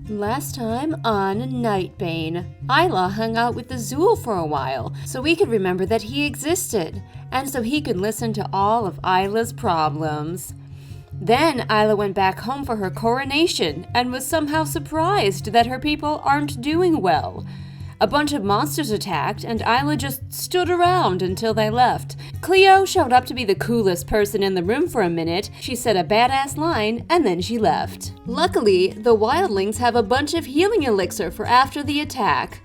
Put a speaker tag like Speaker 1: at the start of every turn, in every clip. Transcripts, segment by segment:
Speaker 1: Last time on Nightbane, Isla hung out with the Zool for a while so we could remember that he existed, and so he could listen to all of Isla's problems. Then Isla went back home for her coronation and was somehow surprised that her people aren't doing well. A bunch of monsters attacked, and Isla just stood around until they left. Cleo showed up to be the coolest person in the room for a minute. She said a badass line, and then she left. Luckily, the wildlings have a bunch of healing elixir for after the attack.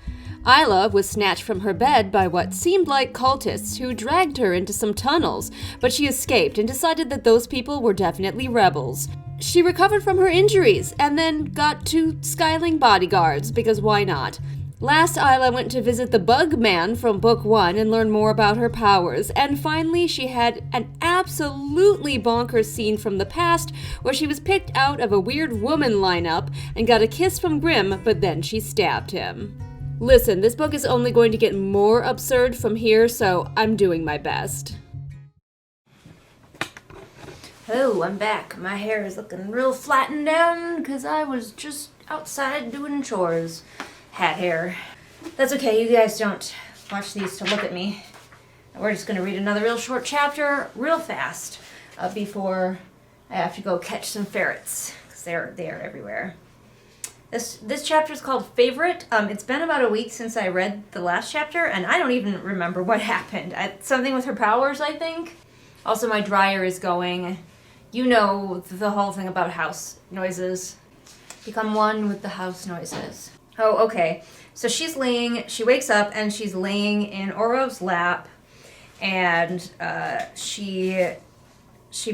Speaker 1: Isla was snatched from her bed by what seemed like cultists who dragged her into some tunnels, but she escaped and decided that those people were definitely rebels. She recovered from her injuries, and then got 2 skyling bodyguards, because why not? Last, Isla went to visit the Bug Man from Book 1 and learn more about her powers, and finally she had an absolutely bonkers scene from the past where she was picked out of a weird woman lineup and got a kiss from Grimm, but then she stabbed him. Listen, this book is only going to get more absurd from here, so I'm doing my best.
Speaker 2: Oh, I'm back. My hair is looking real flattened down because I was just outside doing chores. Hat hair. That's okay, you guys don't watch these to look at me. We're just going to read another real short chapter real fast before I have to go catch some ferrets because they're everywhere. This chapter is called Favorite. It's been about a week since I read the last chapter, and I don't even remember what happened. Something with her powers, I think. Also, my dryer is going. You know the whole thing about house noises. Become one with the house noises. Oh, okay. So she wakes up and she's laying in Oro's lap, and she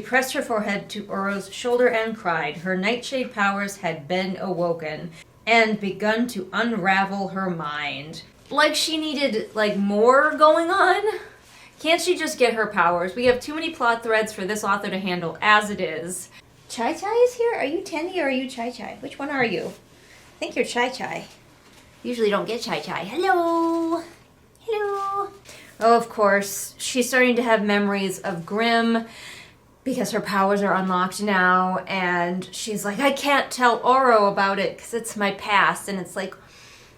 Speaker 2: pressed her forehead to Oro's shoulder and cried. Her Nightshade powers had been awoken and begun to unravel her mind. Like she needed, more going on? Can't she just get her powers? We have too many plot threads for this author to handle as it is. Chai Chai is here? Are you Tendy or are you Chai Chai? Which one are you? I think you're Chai Chai. Usually don't get Chai Chai. Hello! Hello! Oh, of course. She's starting to have memories of Grimm because her powers are unlocked now, and she's like, I can't tell Oro about it because it's my past. And it's like,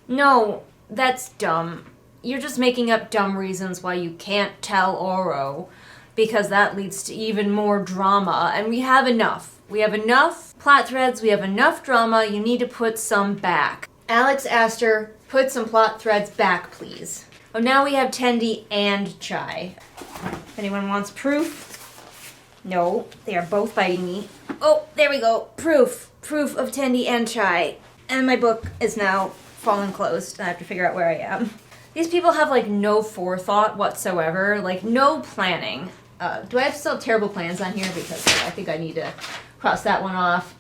Speaker 2: no, that's dumb. You're just making up dumb reasons why you can't tell Oro, because that leads to even more drama, and we have enough. We have enough plot threads, we have enough drama, you need to put some back. Alex asked her, put some plot threads back, please. Oh, now we have Tendy and Chai. If anyone wants proof? No, they are both biting me. Oh, there we go. Proof. Proof of Tendy and Chai. And my book is now fallen closed, and I have to figure out where I am. These people have, no forethought whatsoever, no planning. Do I have still terrible plans on here? Because I think I need to cross that one off.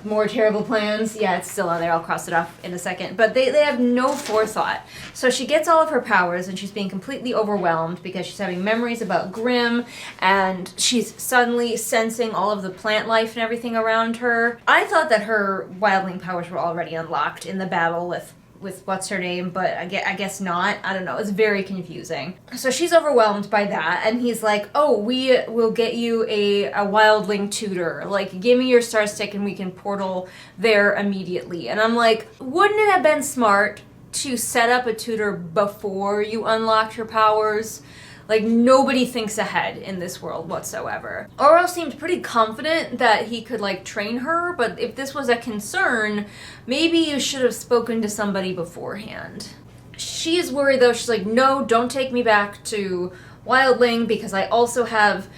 Speaker 2: More terrible plans. Yeah, it's still on there. I'll cross it off in a second. But they have no forethought. So she gets all of her powers, and she's being completely overwhelmed because she's having memories about Grimm, and she's suddenly sensing all of the plant life and everything around her. I thought that her wildling powers were already unlocked in the battle with what's her name, but I guess not. I don't know. It's very confusing. So she's overwhelmed by that, and he's like, oh, we will get you a wildling tutor. Give me your star stick and we can portal there immediately. And I'm like, wouldn't it have been smart to set up a tutor before you unlocked her powers? Nobody thinks ahead in this world whatsoever. Oro seemed pretty confident that he could, train her, but if this was a concern, maybe you should have spoken to somebody beforehand. She's worried, though. She's like, no, don't take me back to Wildling, because I also have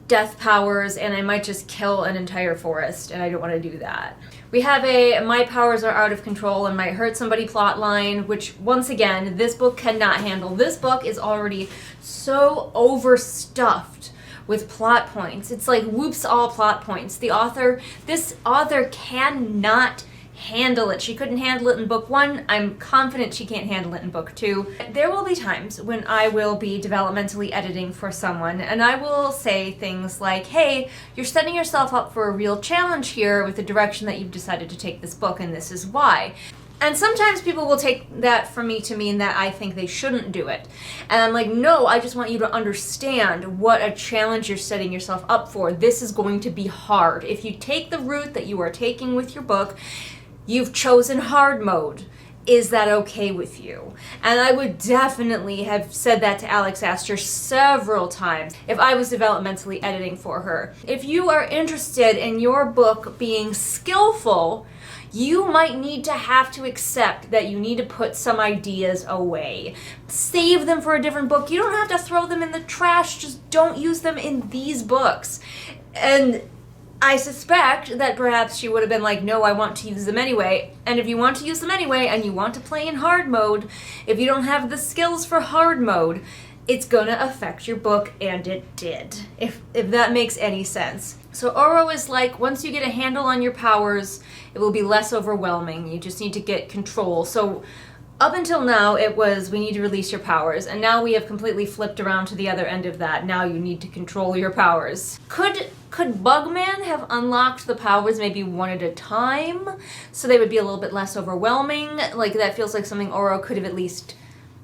Speaker 2: death powers, and I might just kill an entire forest, and I don't want to do that. We have my powers are out of control and might hurt somebody plot line, which, once again, this book cannot handle. This book is already so overstuffed with plot points. It's like, whoops, all plot points. This author cannot handle it. She couldn't handle it in book 1. I'm confident she can't handle it in book 2. There will be times when I will be developmentally editing for someone, and I will say things like, hey, you're setting yourself up for a real challenge here with the direction that you've decided to take this book, and this is why. And sometimes people will take that from me to mean that I think they shouldn't do it. And I'm like, no, I just want you to understand what a challenge you're setting yourself up for. This is going to be hard. If you take the route that you are taking with your book, You've chosen hard mode. Is that okay with you? And I would definitely have said that to Alex Astor several times if I was developmentally editing for her. If you are interested in your book being skillful, you might need to have to accept that you need to put some ideas away. Save them for a different book. You don't have to throw them in the trash. Just don't use them in these books. And I suspect that perhaps she would have been like, no, I want to use them anyway. And if you want to use them anyway and you want to play in hard mode, if you don't have the skills for hard mode, it's gonna affect your book, and it did, if that makes any sense. So Oro is like, once you get a handle on your powers, it will be less overwhelming. You just need to get control. So up until now, it was, we need to release your powers, and now we have completely flipped around to the other end of that. Now you need to control your powers. Could Bugman have unlocked the powers maybe one at a time, so they would be a little bit less overwhelming? Like, that feels like something Oro could have at least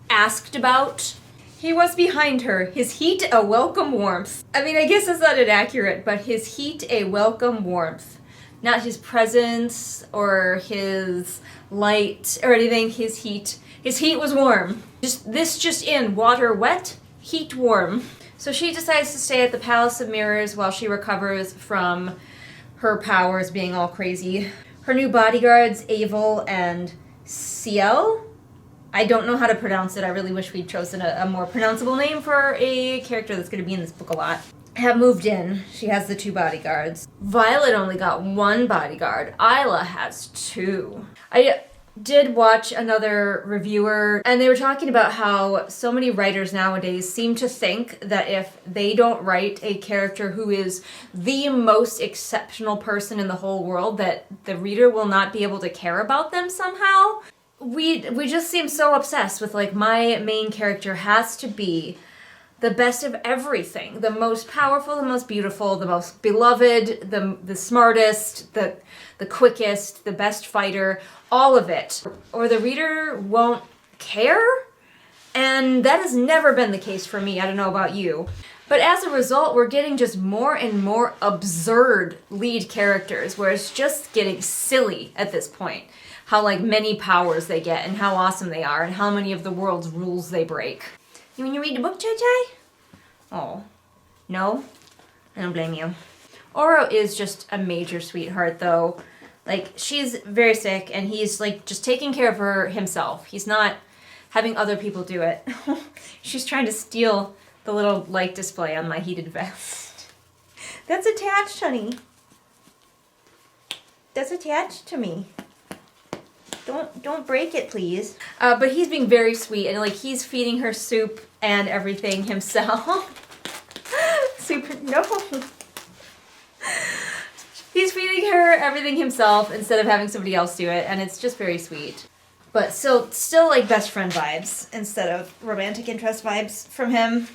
Speaker 2: asked about. He was behind her, his heat a welcome warmth. I mean, I guess that's not inaccurate, but his heat a welcome warmth. Not his presence or his light or anything, his heat. His heat was warm. Just in, water wet, heat warm. So she decides to stay at the Palace of Mirrors while she recovers from her powers being all crazy. Her new bodyguards, Avel and Ciel. I don't know how to pronounce it. I really wish we'd chosen a more pronounceable name for a character that's going to be in this book a lot. Have moved in. She has the 2 bodyguards. Violet only got 1 bodyguard. Isla has 2. I did watch another reviewer, and they were talking about how so many writers nowadays seem to think that if they don't write a character who is the most exceptional person in the whole world, that the reader will not be able to care about them somehow. We just seem so obsessed with, like, my main character has to be the best of everything. The most powerful, the most beautiful, the most beloved, the smartest, the quickest, the best fighter, all of it. Or the reader won't care. And that has never been the case for me. I don't know about you. But as a result, we're getting just more and more absurd lead characters, where it's just getting silly at this point. How, like, many powers they get and how awesome they are and how many of the world's rules they break. You want to read the book, Chai Chai? Oh, no? I don't blame you. Oro is just a major sweetheart, though. Like, she's very sick, and he's, like, just taking care of her himself. He's not having other people do it. She's trying to steal the little light display on my heated vest. That's attached, honey. That's attached to me. Don't break it, please. But he's being very sweet, and, like, he's feeding her soup and everything himself. Soup, no. He's feeding her everything himself instead of having somebody else do it, and it's just very sweet. But still like best friend vibes instead of romantic interest vibes from him.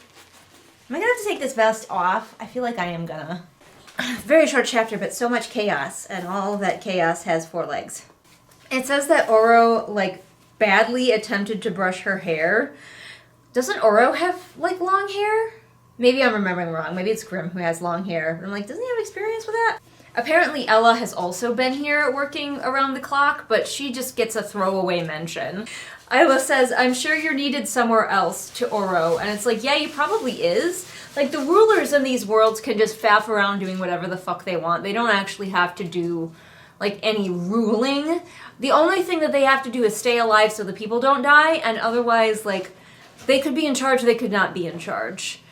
Speaker 2: Am I gonna have to take this vest off? I feel like I am gonna. Very short chapter, but so much chaos, and all that chaos has 4 legs. It says that Oro, like, badly attempted to brush her hair. Doesn't Oro have, like, long hair? Maybe I'm remembering wrong. Maybe it's Grimm who has long hair. But I'm like, doesn't he have experience with that? Apparently Ella has also been here working around the clock, but she just gets a throwaway mention. Isla says, I'm sure you're needed somewhere else, to Oro. And it's like, yeah, he probably is. Like, the rulers in these worlds can just faff around doing whatever the fuck they want. They don't actually have to do, like, any ruling. The only thing that they have to do is stay alive so the people don't die, and otherwise, like, they could be in charge, they could not be in charge.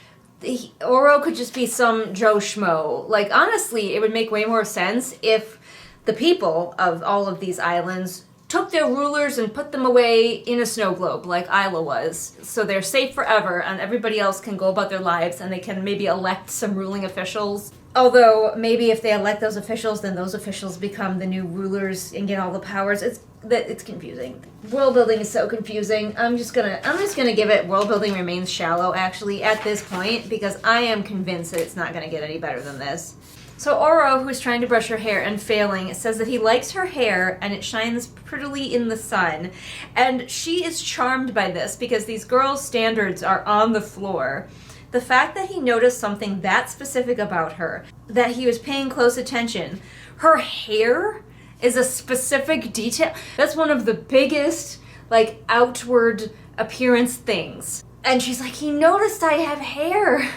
Speaker 2: Oro could just be some Joe Schmo. Like, honestly, it would make way more sense if the people of all of these islands took their rulers and put them away in a snow globe, like Isla was, so they're safe forever, and everybody else can go about their lives, and they can maybe elect some ruling officials. Although, maybe if they elect those officials, then those officials become the new rulers and get all the powers. It's confusing. World building is so confusing. I'm just gonna give it world building remains shallow, actually, at this point, because I am convinced that it's not gonna get any better than this. So Oro, who's trying to brush her hair and failing, says that he likes her hair and it shines prettily in the sun. And she is charmed by this because these girls' standards are on the floor. The fact that he noticed something that specific about her, that he was paying close attention, her hair is a specific detail. That's one of the biggest, like, outward appearance things. And she's like, he noticed I have hair.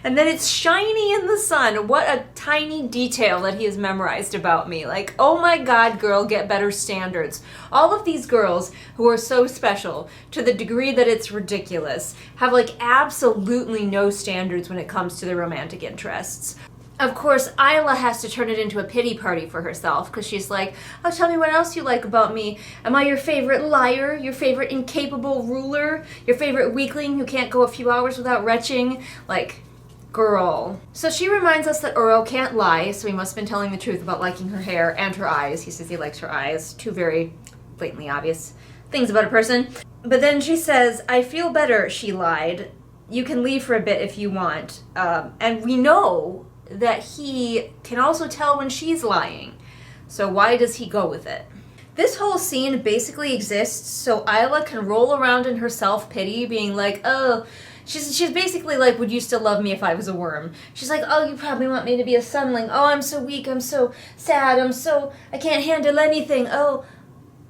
Speaker 2: And then it's shiny in the sun. What a tiny detail that he has memorized about me. Like, oh my God, girl, get better standards. All of these girls who are so special, to the degree that it's ridiculous, have like absolutely no standards when it comes to their romantic interests. Of course, Isla has to turn it into a pity party for herself, because she's like, oh, tell me what else you like about me. Am I your favorite liar? Your favorite incapable ruler? Your favorite weakling who can't go a few hours without retching? Like, girl. So she reminds us that Uro can't lie, so he must have been telling the truth about liking her hair and her eyes. He says he likes her eyes. Two very blatantly obvious things about a person. But then she says, I feel better, she lied. You can leave for a bit if you want. And we know that he can also tell when she's lying. So why does he go with it? This whole scene basically exists so Isla can roll around in her self-pity, being like, oh, she's basically like, would you still love me if I was a worm? She's like, oh, you probably want me to be a sunling. Oh, I'm so weak, I'm so sad, I can't handle anything, oh.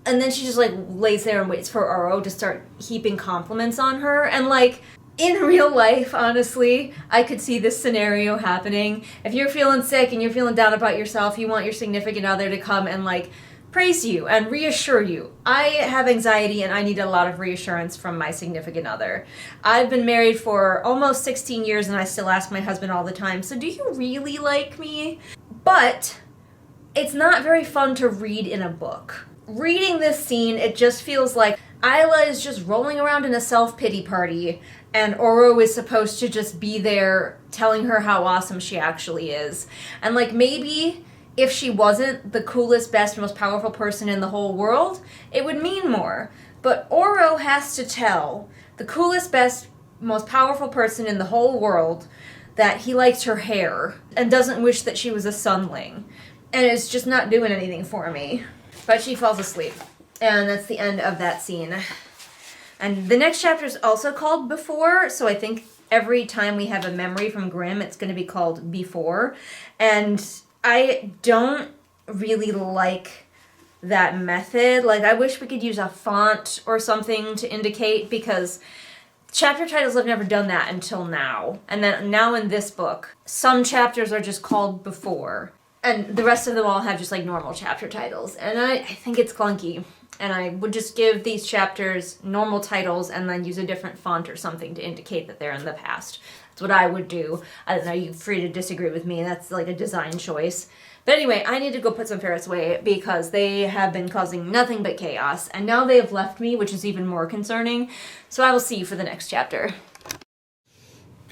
Speaker 2: And then she just like lays there and waits for Uro to start heaping compliments on her. And like, in real life, honestly, I could see this scenario happening. If you're feeling sick and you're feeling down about yourself, you want your significant other to come and like praise you and reassure you. I have anxiety and I need a lot of reassurance from my significant other. I've been married for almost 16 years and I still ask my husband all the time, so do you really like me? But it's not very fun to read in a book. Reading this scene, it just feels like Isla is just rolling around in a self-pity party and Uro is supposed to just be there telling her how awesome she actually is. And like, maybe if she wasn't the coolest, best, most powerful person in the whole world, it would mean more. But Uro has to tell the coolest, best, most powerful person in the whole world that he likes her hair and doesn't wish that she was a sunling. And it's just not doing anything for me. But she falls asleep. And that's the end of that scene. And the next chapter is also called Before, so I think every time we have a memory from Grimm, it's going to be called Before. And I don't really like that method. Like, I wish we could use a font or something to indicate, because chapter titles have never done that until now. And then now in this book, some chapters are just called Before. And the rest of them all have just like normal chapter titles. And I think it's clunky. And I would just give these chapters normal titles and then use a different font or something to indicate that they're in the past. That's what I would do. I don't know, you're free to disagree with me. That's like a design choice. But anyway, I need to go put some ferrets away because they have been causing nothing but chaos. And now they have left me, which is even more concerning. So I will see you for the next chapter.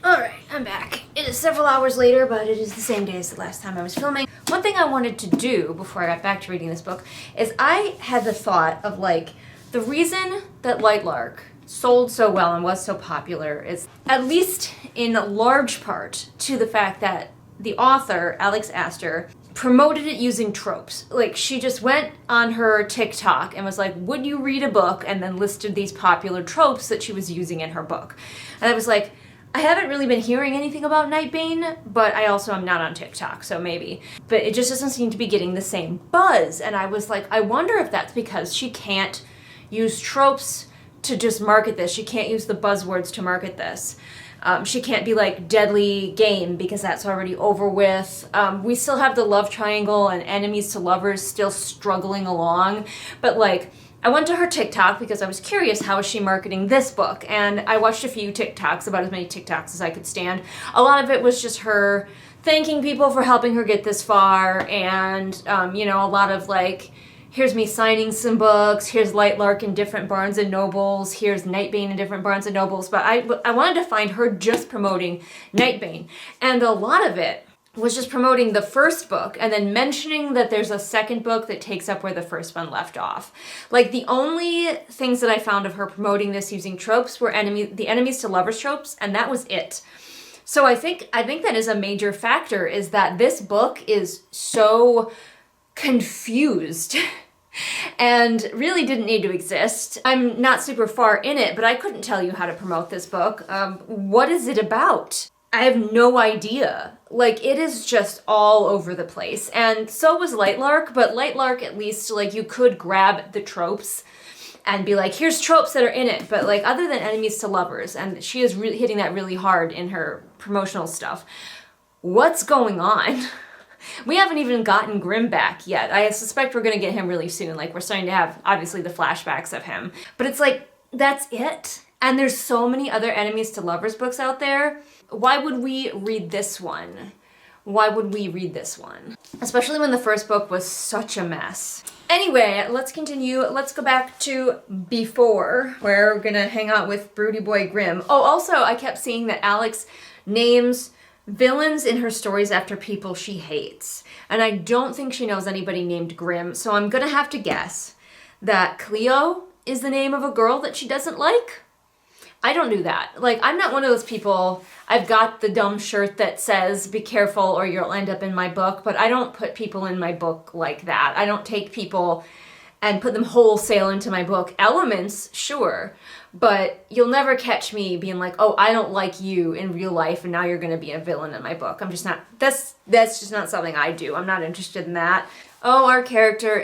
Speaker 2: Alright, I'm back. It is several hours later, but it is the same day as the last time I was filming. One thing I wanted to do before I got back to reading this book is I had the thought of like, the reason that Lightlark sold so well and was so popular is at least in large part to the fact that the author, Alex Astor, promoted it using tropes. Like, she just went on her TikTok and was like, would you read a book? And then listed these popular tropes that she was using in her book. And I was like, I haven't really been hearing anything about Nightbane, but I also am not on TikTok, so maybe. But it just doesn't seem to be getting the same buzz. And I was like, I wonder if that's because she can't use tropes to just market this. She can't use the buzzwords to market this. She can't be like deadly game because that's already over with. We still have the love triangle and enemies to lovers still struggling along. But like, I went to her TikTok because I was curious, how is she marketing this book? And I watched a few TikToks, about as many TikToks as I could stand. A lot of it was just her thanking people for helping her get this far, and, you know, a lot of like, here's me signing some books, here's Lightlark in different Barnes and Nobles, here's Nightbane in different Barnes and Nobles, but I wanted to find her just promoting Nightbane. And a lot of it was just promoting the first book and then mentioning that there's a second book that takes up where the first one left off. Like, the only things that I found of her promoting this using tropes were the enemies to lovers tropes, and that was it. So I think that is a major factor, is that this book is so confused and really didn't need to exist. I'm not super far in it, but I couldn't tell you how to promote this book. What is it about? I have no idea. Like, it is just all over the place. And so was Lightlark, but Lightlark, at least, like, you could grab the tropes and be like, here's tropes that are in it. But, like, other than enemies to lovers, and she is really hitting that really hard in her promotional stuff, what's going on? We haven't even gotten Grimm back yet. I suspect we're going to get him really soon. Like, we're starting to have, obviously, the flashbacks of him. But it's like, that's it? And there's so many other enemies to lovers books out there. Why would we read this one? Why would we read this one? Especially when the first book was such a mess. Anyway, let's continue. Let's go back to before, where we're gonna hang out with Broody Boy Grimm. Oh, also, I kept seeing that Alex names villains in her stories after people she hates. And I don't think she knows anybody named Grimm, so I'm gonna have to guess that Cleo is the name of a girl that she doesn't like. I don't do that. Like, I'm not one of those people, I've got the dumb shirt that says, be careful or you'll end up in my book, but I don't put people in my book like that. I don't take people and put them wholesale into my book. Elements, sure, but you'll never catch me being like, oh, I don't like you in real life and now you're gonna be a villain in my book. I'm just not, that's just not something I do. I'm not interested in that. Oh, our character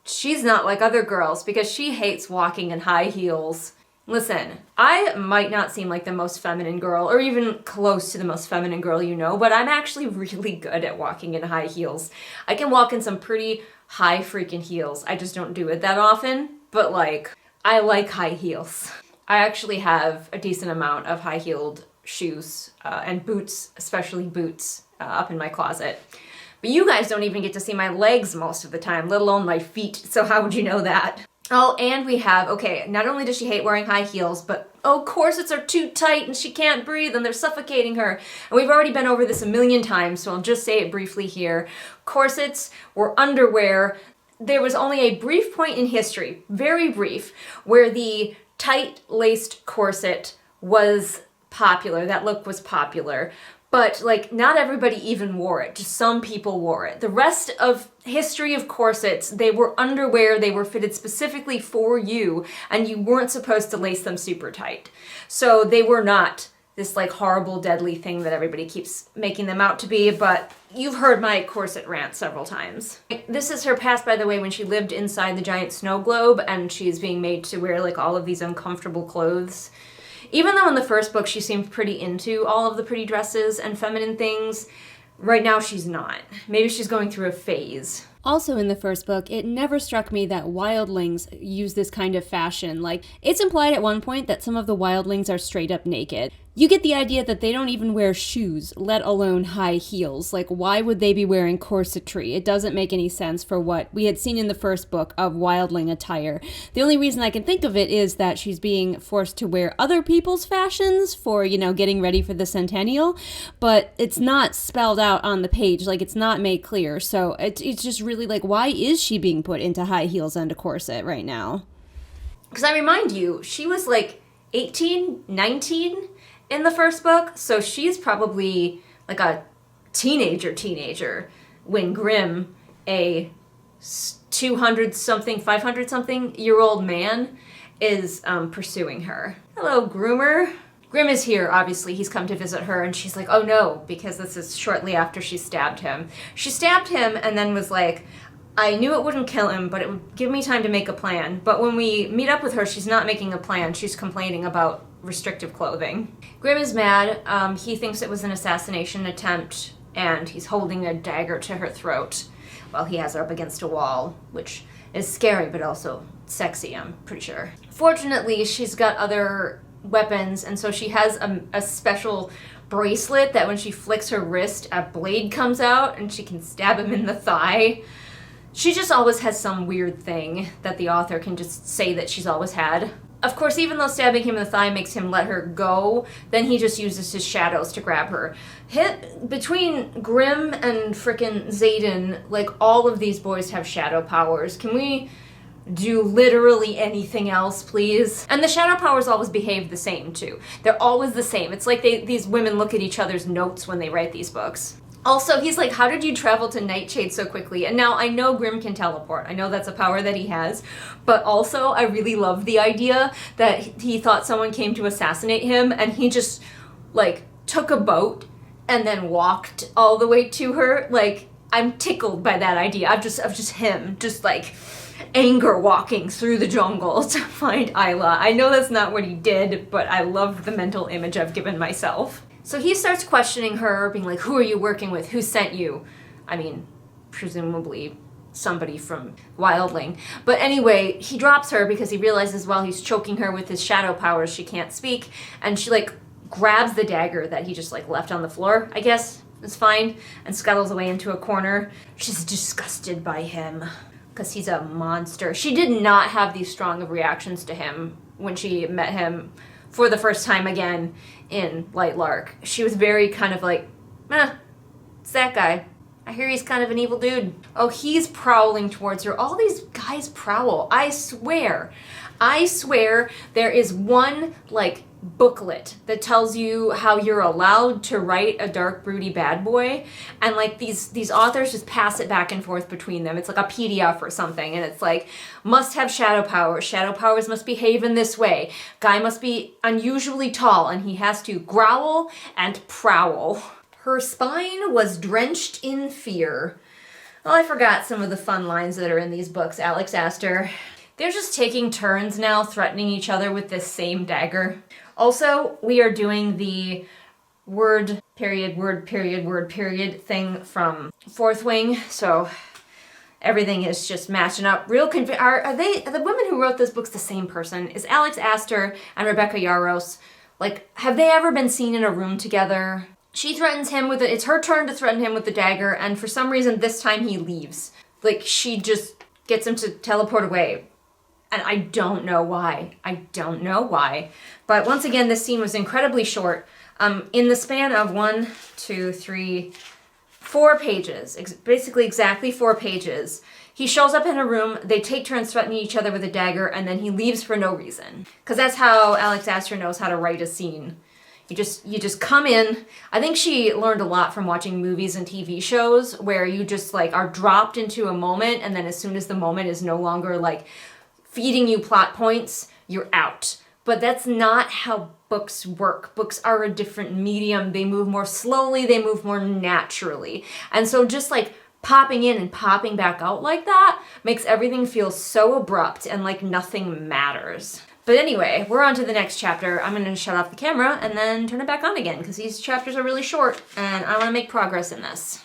Speaker 2: she's not like other girls because she hates walking in high heels. Listen, I might not seem like the most feminine girl, or even close to the most feminine girl you know, but I'm actually really good at walking in high heels. I can walk in some pretty high freaking heels. I just don't do it that often, but like, I like high heels. I actually have a decent amount of high-heeled shoes and boots, especially boots, up in my closet. But you guys don't even get to see my legs most of the time, let alone my feet, so how would you know that? Oh, and we have, okay, not only does she hate wearing high heels, but oh, corsets are too tight and she can't breathe and they're suffocating her. And we've already been over this a million times, so I'll just say it briefly here. Corsets were underwear. There was only a brief point in history, very brief, where the tight-laced corset was popular. That look was popular. But, like, not everybody even wore it. Just some people wore it. The rest of history of corsets, they were underwear, they were fitted specifically for you, and you weren't supposed to lace them super tight. So they were not this, like, horrible, deadly thing that everybody keeps making them out to be, but you've heard my corset rant several times. This is her past, by the way, when she lived inside the giant snow globe, and she's being made to wear, like, all of these uncomfortable clothes. Even though in the first book she seemed pretty into all of the pretty dresses and feminine things, right now she's not. Maybe she's going through a phase.
Speaker 1: Also in the first book, it never struck me that wildlings use this kind of fashion. Like, it's implied at one point that some of the wildlings are straight up naked. You get the idea that they don't even wear shoes, let alone high heels. Like, why would they be wearing corsetry? It doesn't make any sense for what we had seen in the first book of wildling attire. The only reason I can think of it is that she's being forced to wear other people's fashions for, you know, getting ready for the centennial, but it's not spelled out on the page. Like, it's not made clear. So it's just really like, why is she being put into high heels and a corset right now?
Speaker 2: Because I remind you, she was like 18, 19 in the first book, so she's probably like a teenager when Grimm, a 200-something, 500-something-year-old man, is pursuing her. Hello, groomer. Grimm is here, obviously. He's come to visit her, and she's like, oh no, because this is shortly after she stabbed him. She stabbed him and then was like, I knew it wouldn't kill him, but it would give me time to make a plan. But when we meet up with her, she's not making a plan. She's complaining about restrictive clothing. Grimm is mad. He thinks it was an assassination attempt, and he's holding a dagger to her throat while he has her up against a wall, which is scary, but also sexy, I'm pretty sure. Fortunately, she's got other weapons, and so she has a special bracelet that when she flicks her wrist, a blade comes out, and she can stab him in the thigh. She just always has some weird thing that the author can just say that she's always had. Of course, even though stabbing him in the thigh makes him let her go, then he just uses his shadows to grab her. Between Grimm and frickin' Xaden, like, all of these boys have shadow powers. Can we do literally anything else, please? And the shadow powers always behave the same, too. They're always the same. It's like these women look at each other's notes when they write these books. Also, he's like, how did you travel to Nightshade so quickly? And now I know Grimm can teleport. I know that's a power that he has. But also, I really love the idea that he thought someone came to assassinate him and he just, like, took a boat and then walked all the way to her. Like, I'm tickled by that idea of just him, just like anger walking through the jungle to find Isla. I know that's not what he did, but I love the mental image I've given myself. So he starts questioning her, being like, who are you working with? Who sent you? I mean, presumably somebody from Wildling. But anyway, he drops her because he realizes while he's choking her with his shadow powers, she can't speak. And she like grabs the dagger that he just like left on the floor, I guess. It's fine. And scuttles away into a corner. She's disgusted by him because he's a monster. She did not have these strong of reactions to him when she met him for the first time again in Light Lark. She was very kind of like, it's that guy. I hear he's kind of an evil dude. Oh, he's prowling towards her. All these guys prowl. I swear there is one, like, booklet that tells you how you're allowed to write a dark, broody bad boy. And, like, these authors just pass it back and forth between them. It's like a PDF or something. And it's like, must have shadow powers. Shadow powers must behave in this way. Guy must be unusually tall, and he has to growl and prowl. Her spine was drenched in fear. Well, I forgot some of the fun lines that are in these books, Alex asked her. They're just taking turns now threatening each other with this same dagger. Also, we are doing the word period thing from Fourth Wing, so everything is just matching up. Are the women who wrote this book the same person? Is Alex Astor and Rebecca Yarros, like, have they ever been seen in a room together? She threatens him with it. It's her turn to threaten him with the dagger, and for some reason this time he leaves. Like, she just gets him to teleport away. And I don't know why. But once again, this scene was incredibly short. In the span of 4 pages, basically exactly 4 pages, he shows up in a room, they take turns threatening each other with a dagger, and then he leaves for no reason. Because that's how Alex Astor knows how to write a scene. You just come in. I think she learned a lot from watching movies and TV shows where you just like are dropped into a moment, and then as soon as the moment is no longer like feeding you plot points, you're out. But that's not how books work. Books are a different medium. They move more slowly, they move more naturally. And so just like popping in and popping back out like that makes everything feel so abrupt and like nothing matters. But anyway, we're on to the next chapter. I'm going to shut off the camera and then turn it back on again because these chapters are really short and I want to make progress in this.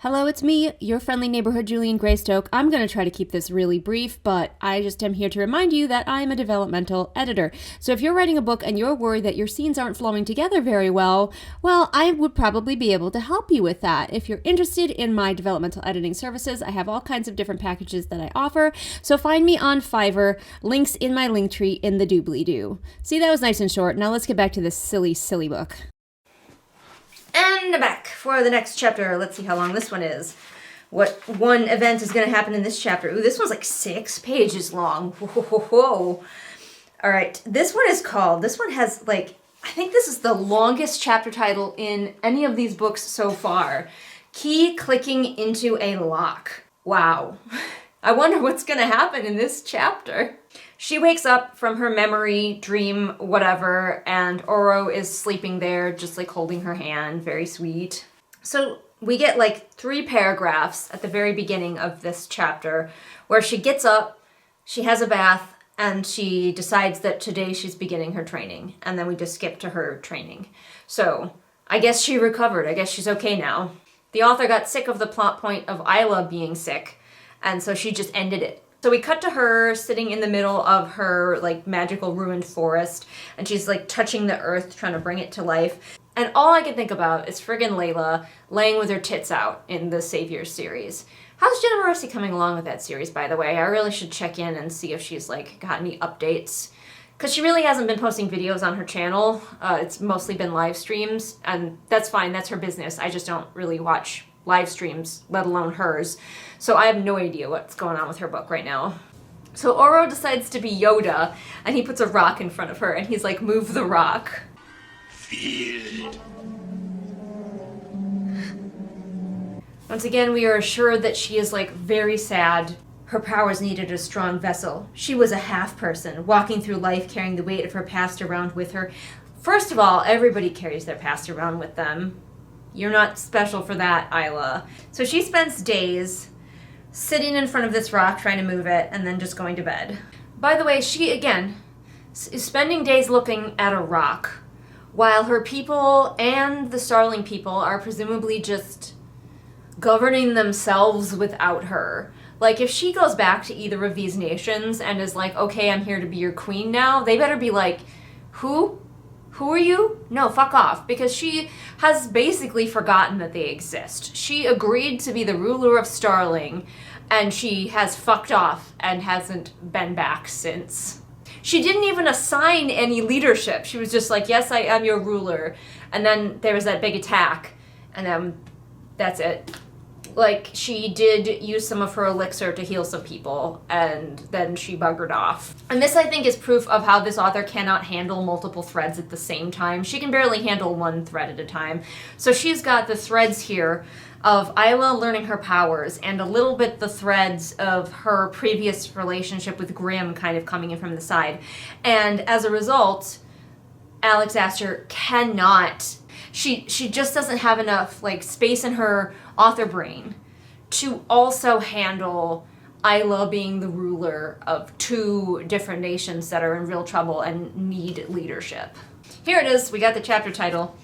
Speaker 1: Hello, it's me, your friendly neighborhood Julian Greystoke. I'm going to try to keep this really brief, but I just am here to remind you that I'm a developmental editor. So if you're writing a book and you're worried that your scenes aren't flowing together very well, I would probably be able to help you with that. If you're interested in my developmental editing services, I have all kinds of different packages that I offer. So find me on Fiverr, links in my link tree in the doobly-doo. See, that was nice and short. Now let's get back to this silly book.
Speaker 2: And back for the next chapter. Let's see how long this one is. What one event is going to happen in this chapter. Ooh, this one's like 6 pages long. Whoa. All right, this one has like, I think this is the longest chapter title in any of these books so far. Key clicking into a lock. Wow. I wonder what's going to happen in this chapter. She wakes up from her memory, dream, whatever, and Oro is sleeping there, just like holding her hand, very sweet. So we get like 3 paragraphs at the very beginning of this chapter where she gets up, she has a bath, and she decides that today she's beginning her training. And then we just skip to her training. So I guess she recovered. I guess she's okay now. The author got sick of the plot point of Isla being sick, and so she just ended it. So we cut to her sitting in the middle of her like magical ruined forest, and she's like touching the earth, trying to bring it to life. And all I can think about is friggin' Layla laying with her tits out in the Saviors series. How's Jenna Morrissey coming along with that series, by the way? I really should check in and see if she's like got any updates. Because she really hasn't been posting videos on her channel. It's mostly been live streams, and that's fine, that's her business. I just don't really watch live streams, let alone hers. So I have no idea what's going on with her book right now. So Oro decides to be Yoda, and he puts a rock in front of her, and he's like, move the rock.
Speaker 3: Feel it.
Speaker 2: Once again, we are assured that she is like very sad. Her powers needed a strong vessel. She was a half person, walking through life carrying the weight of her past around with her. First of all, everybody carries their past around with them. You're not special for that, Isla. So she spends days sitting in front of this rock trying to move it and then just going to bed. By the way, she, again, is spending days looking at a rock while her people and the Starling people are presumably just governing themselves without her. Like, if she goes back to either of these nations and is like, okay, I'm here to be your queen now, they better be like, who? Who are you? No, fuck off. Because she has basically forgotten that they exist. She agreed to be the ruler of Starling, and she has fucked off and hasn't been back since. She didn't even assign any leadership. She was just like, yes, I am your ruler. And then there was that big attack, and then that's it. Like, she did use some of her elixir to heal some people, and then she buggered off. And this, I think, is proof of how this author cannot handle multiple threads at the same time. She can barely handle one thread at a time. So she's got the threads here of Isla learning her powers, and a little bit the threads of her previous relationship with Grimm kind of coming in from the side. And as a result, Alex Astor cannot... She just doesn't have enough, like, space in her author brain to also handle Isla being the ruler of two different nations that are in real trouble and need leadership. Here it is. We got the chapter title.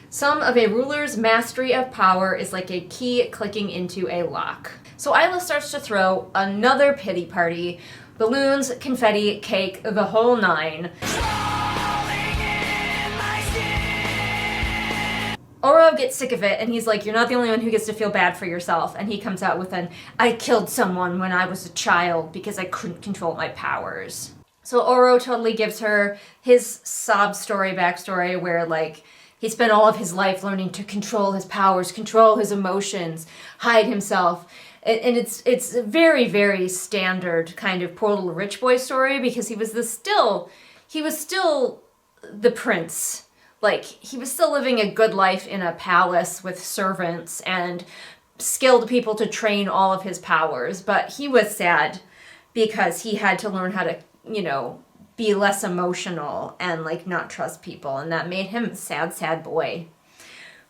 Speaker 2: Some of a ruler's mastery of power is like a key clicking into a lock. So Isla starts to throw another pity party. Balloons, confetti, cake, the whole nine. Oro gets sick of it, and he's like, you're not the only one who gets to feel bad for yourself. And he comes out with an, I killed someone when I was a child because I couldn't control my powers. So Oro totally gives her his sob story backstory where, like, he spent all of his life learning to control his powers, control his emotions, hide himself. And it's a very, very standard kind of poor little rich boy story, because he was still the prince. Like, he was still living a good life in a palace with servants and skilled people to train all of his powers. But he was sad because he had to learn how to, you know, be less emotional and, like, not trust people. And that made him a sad, sad boy.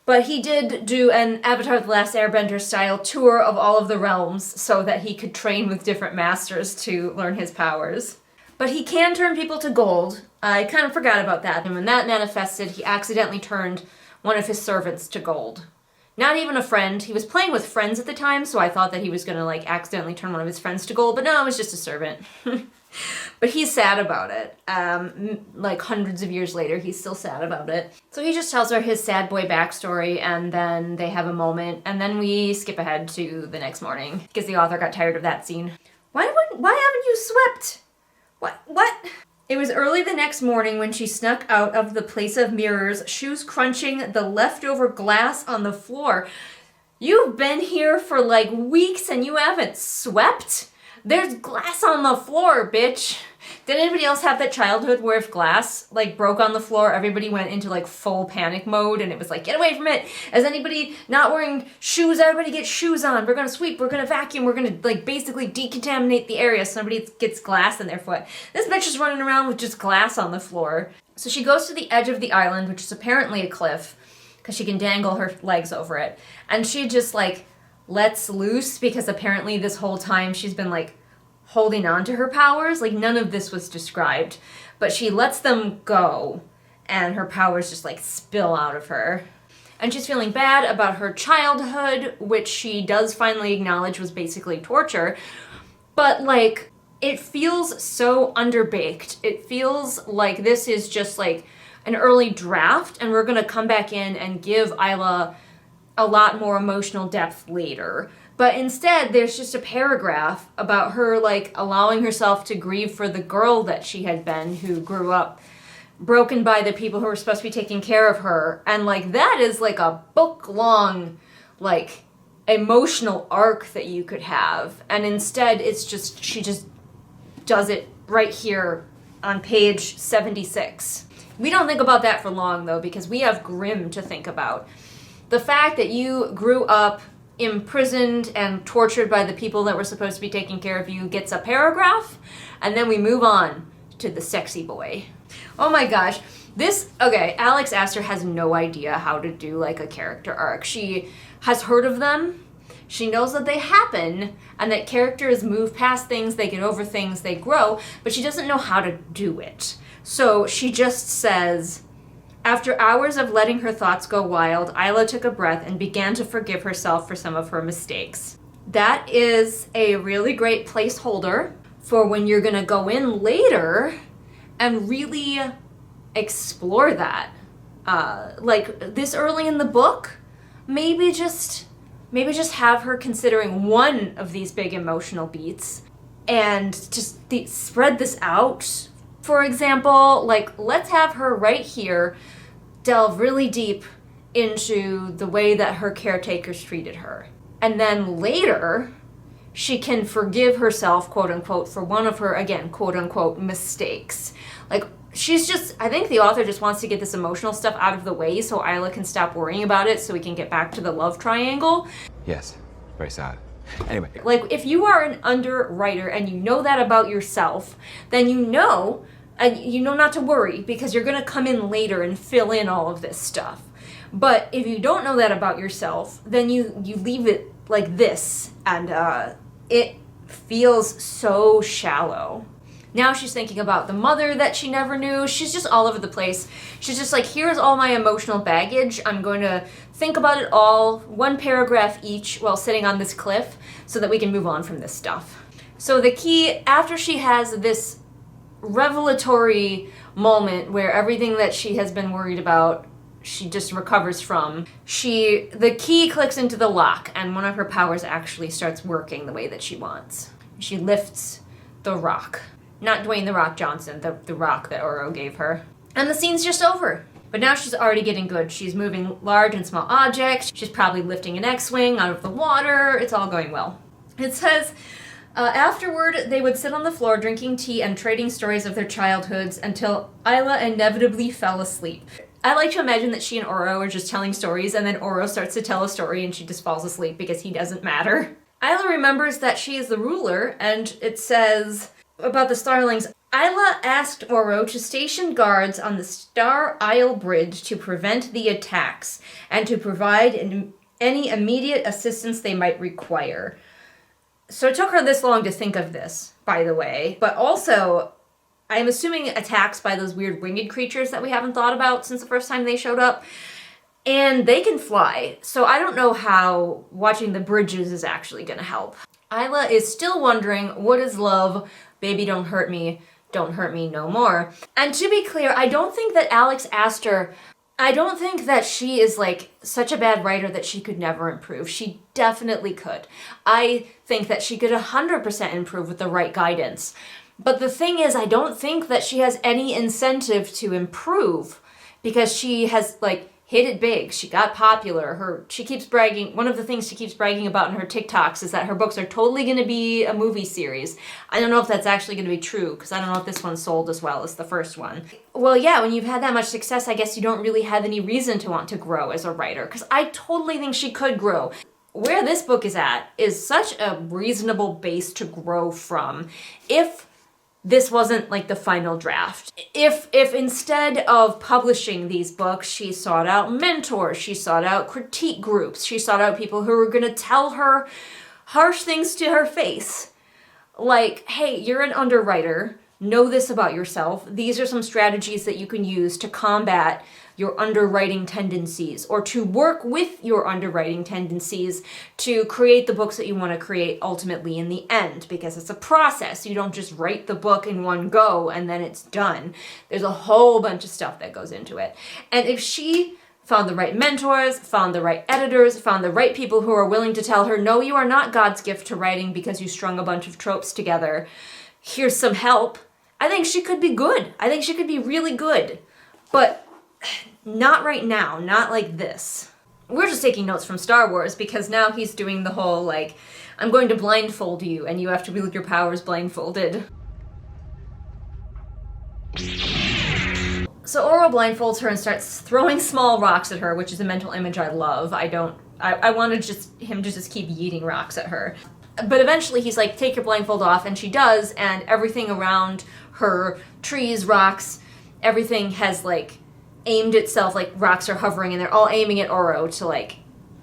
Speaker 2: But he did do an Avatar The Last Airbender style tour of all of the realms so that he could train with different masters to learn his powers. But he can turn people to gold. I kind of forgot about that. And when that manifested, he accidentally turned one of his servants to gold. Not even a friend. He was playing with friends at the time, so I thought that he was going to, like, accidentally turn one of his friends to gold. But no, it was just a servant. But he's sad about it. Like, hundreds of years later, he's still sad about it. So he just tells her his sad boy backstory, and then they have a moment, and then we skip ahead to the next morning, because the author got tired of that scene. Why haven't you swept? What? It was early the next morning when she snuck out of the place of mirrors, shoes crunching the leftover glass on the floor. You've been here for like weeks and you haven't swept? There's glass on the floor, bitch. Did anybody else have that childhood where if glass like broke on the floor, everybody went into like full panic mode and it was like, get away from it. Is anybody not wearing shoes? Everybody get shoes on. We're going to sweep. We're going to vacuum. We're going to like basically decontaminate the area so nobody gets glass in their foot. This bitch is running around with just glass on the floor. So she goes to the edge of the island, which is apparently a cliff because she can dangle her legs over it. And she just like lets loose because apparently this whole time she's been like holding on to her powers. Like, none of this was described, but she lets them go and her powers just like spill out of her. And she's feeling bad about her childhood, which she does finally acknowledge was basically torture, but like it feels so underbaked. It feels like this is just like an early draft and we're gonna come back in and give Isla a lot more emotional depth later. But instead, there's just a paragraph about her, like, allowing herself to grieve for the girl that she had been, who grew up broken by the people who were supposed to be taking care of her. And, like, that is, like, a book-long, like, emotional arc that you could have. And instead, it's just, she just does it right here on page 76. We don't think about that for long, though, because we have Grimm to think about. The fact that you grew up imprisoned and tortured by the people that were supposed to be taking care of you gets a paragraph, and then we move on to the sexy boy. Oh my gosh, Alex Astor has no idea how to do like a character arc. She has heard of them. She knows that they happen and that characters move past things, they get over things, they grow, but she doesn't know how to do it. So she just says, after hours of letting her thoughts go wild, Isla took a breath and began to forgive herself for some of her mistakes. That is a really great placeholder for when you're gonna go in later and really explore that. Like this early in the book, maybe just have her considering one of these big emotional beats and just spread this out. For example, like let's have her right here delve really deep into the way that her caretakers treated her. And then later, she can forgive herself, quote unquote, for one of her, again, quote unquote, mistakes. Like, I think the author just wants to get this emotional stuff out of the way so Isla can stop worrying about it so we can get back to the love triangle.
Speaker 4: Yes, very sad. Anyway.
Speaker 2: Like, if you are an underwriter and you know that about yourself, then you know not to worry because you're going to come in later and fill in all of this stuff. But if you don't know that about yourself, then you leave it like this, and it feels so shallow. Now she's thinking about the mother that she never knew. She's just all over the place. She's just like, here's all my emotional baggage. I'm going to think about it all, one paragraph each, while sitting on this cliff so that we can move on from this stuff. So the key, after she has this revelatory moment where everything that she has been worried about she just recovers from, the key clicks into the lock and one of her powers actually starts working the way that she wants. She lifts the rock. Not Dwayne "The Rock" Johnson, the rock that Oro gave her. And the scene's just over. But now she's already getting good. She's moving large and small objects. She's probably lifting an X-Wing out of the water. It's all going well. It says, afterward, they would sit on the floor drinking tea and trading stories of their childhoods until Isla inevitably fell asleep. I like to imagine that she and Oro are just telling stories and then Oro starts to tell a story and she just falls asleep because he doesn't matter. Isla remembers that she is the ruler, and it says about the Starlings, Isla asked Oro to station guards on the Star Isle Bridge to prevent the attacks and to provide any immediate assistance they might require. So it took her this long to think of this, by the way, but also I'm assuming attacks by those weird winged creatures that we haven't thought about since the first time they showed up. And they can fly, so I don't know how watching the bridges is actually going to help. Isla is still wondering, what is love? Baby, don't hurt me no more. And to be clear, I don't think that Alex Astor, I don't think that she is like such a bad writer that she could never improve. She definitely could. I think that she could 100% improve with the right guidance. But the thing is, I don't think that she has any incentive to improve because she has like hit it big. She got popular. She keeps bragging. One of the things she keeps bragging about in her TikToks is that her books are totally going to be a movie series. I don't know if that's actually going to be true because I don't know if this one sold as well as the first one. Well, yeah, when you've had that much success, I guess you don't really have any reason to want to grow as a writer because I totally think she could grow. Where this book is at is such a reasonable base to grow from if this wasn't like the final draft. If instead of publishing these books, she sought out mentors, she sought out critique groups, she sought out people who were gonna tell her harsh things to her face. Like, hey, you're an underwriter, know this about yourself. These are some strategies that you can use to combat your underwriting tendencies or to work with your underwriting tendencies to create the books that you want to create ultimately in the end, because it's a process. You don't just write the book in one go and then it's done. There's a whole bunch of stuff that goes into it. And if she found the right mentors, found the right editors, found the right people who are willing to tell her, no, you are not God's gift to writing because you strung a bunch of tropes together. Here's some help. I think she could be good. I think she could be really good. But not right now, not like this. We're just taking notes from Star Wars because now he's doing the whole, like, I'm going to blindfold you and you have to wield your powers blindfolded. So Oro blindfolds her and starts throwing small rocks at her, which is a mental image I love. I want him to just keep yeeting rocks at her. But eventually he's like, take your blindfold off, and she does, and everything around her, trees, rocks, everything has like aimed itself, like rocks are hovering and they're all aiming at Oro to like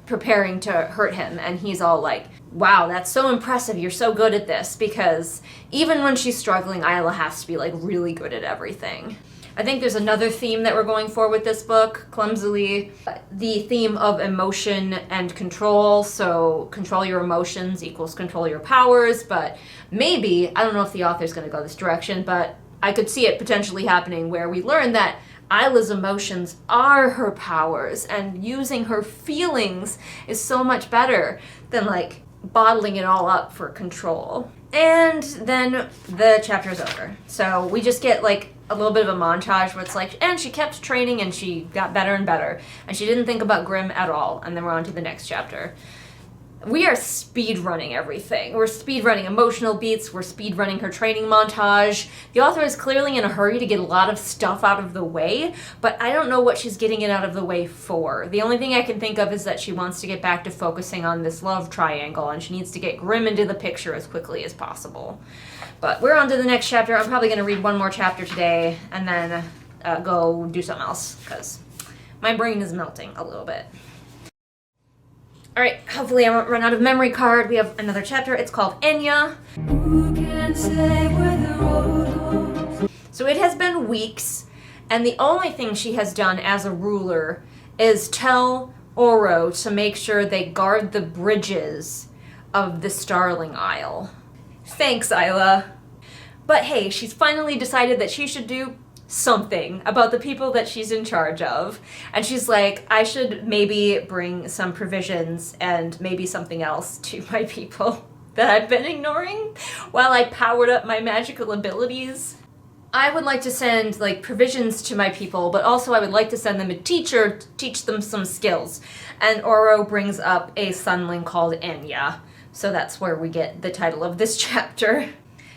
Speaker 2: preparing to hurt him, and he's all like, wow, that's so impressive, you're so good at this, because even when she's struggling, Isla has to be like really good at everything. I think there's another theme that we're going for with this book, clumsily, the theme of emotion and control. So control your emotions equals control your powers, but maybe, I don't know if the author's going to go this direction, but I could see it potentially happening where we learn that Isla's emotions are her powers, and using her feelings is so much better than like bottling it all up for control. And then the chapter is over. So we just get like a little bit of a montage where it's like, and she kept training and she got better and better, and she didn't think about Grimm at all. And then we're on to the next chapter. We are speed running everything. We're speed running emotional beats. We're speed running her training montage. The author is clearly in a hurry to get a lot of stuff out of the way, but I don't know what she's getting it out of the way for. The only thing I can think of is that she wants to get back to focusing on this love triangle, and she needs to get Grimm into the picture as quickly as possible. But we're on to the next chapter. I'm probably going to read one more chapter today and then go do something else, because my brain is melting a little bit. Alright, hopefully I won't run out of memory card. We have another chapter. It's called Enya. So it has been weeks, and the only thing she has done as a ruler is tell Oro to make sure they guard the bridges of the Starling Isle. Thanks, Isla. But hey, she's finally decided that she should do something about the people that she's in charge of. And she's like, I should maybe bring some provisions and maybe something else to my people that I've been ignoring while I powered up my magical abilities. I would like to send like provisions to my people, but also I would like to send them a teacher to teach them some skills. And Oro brings up a sunling called Enya. So that's where we get the title of this chapter.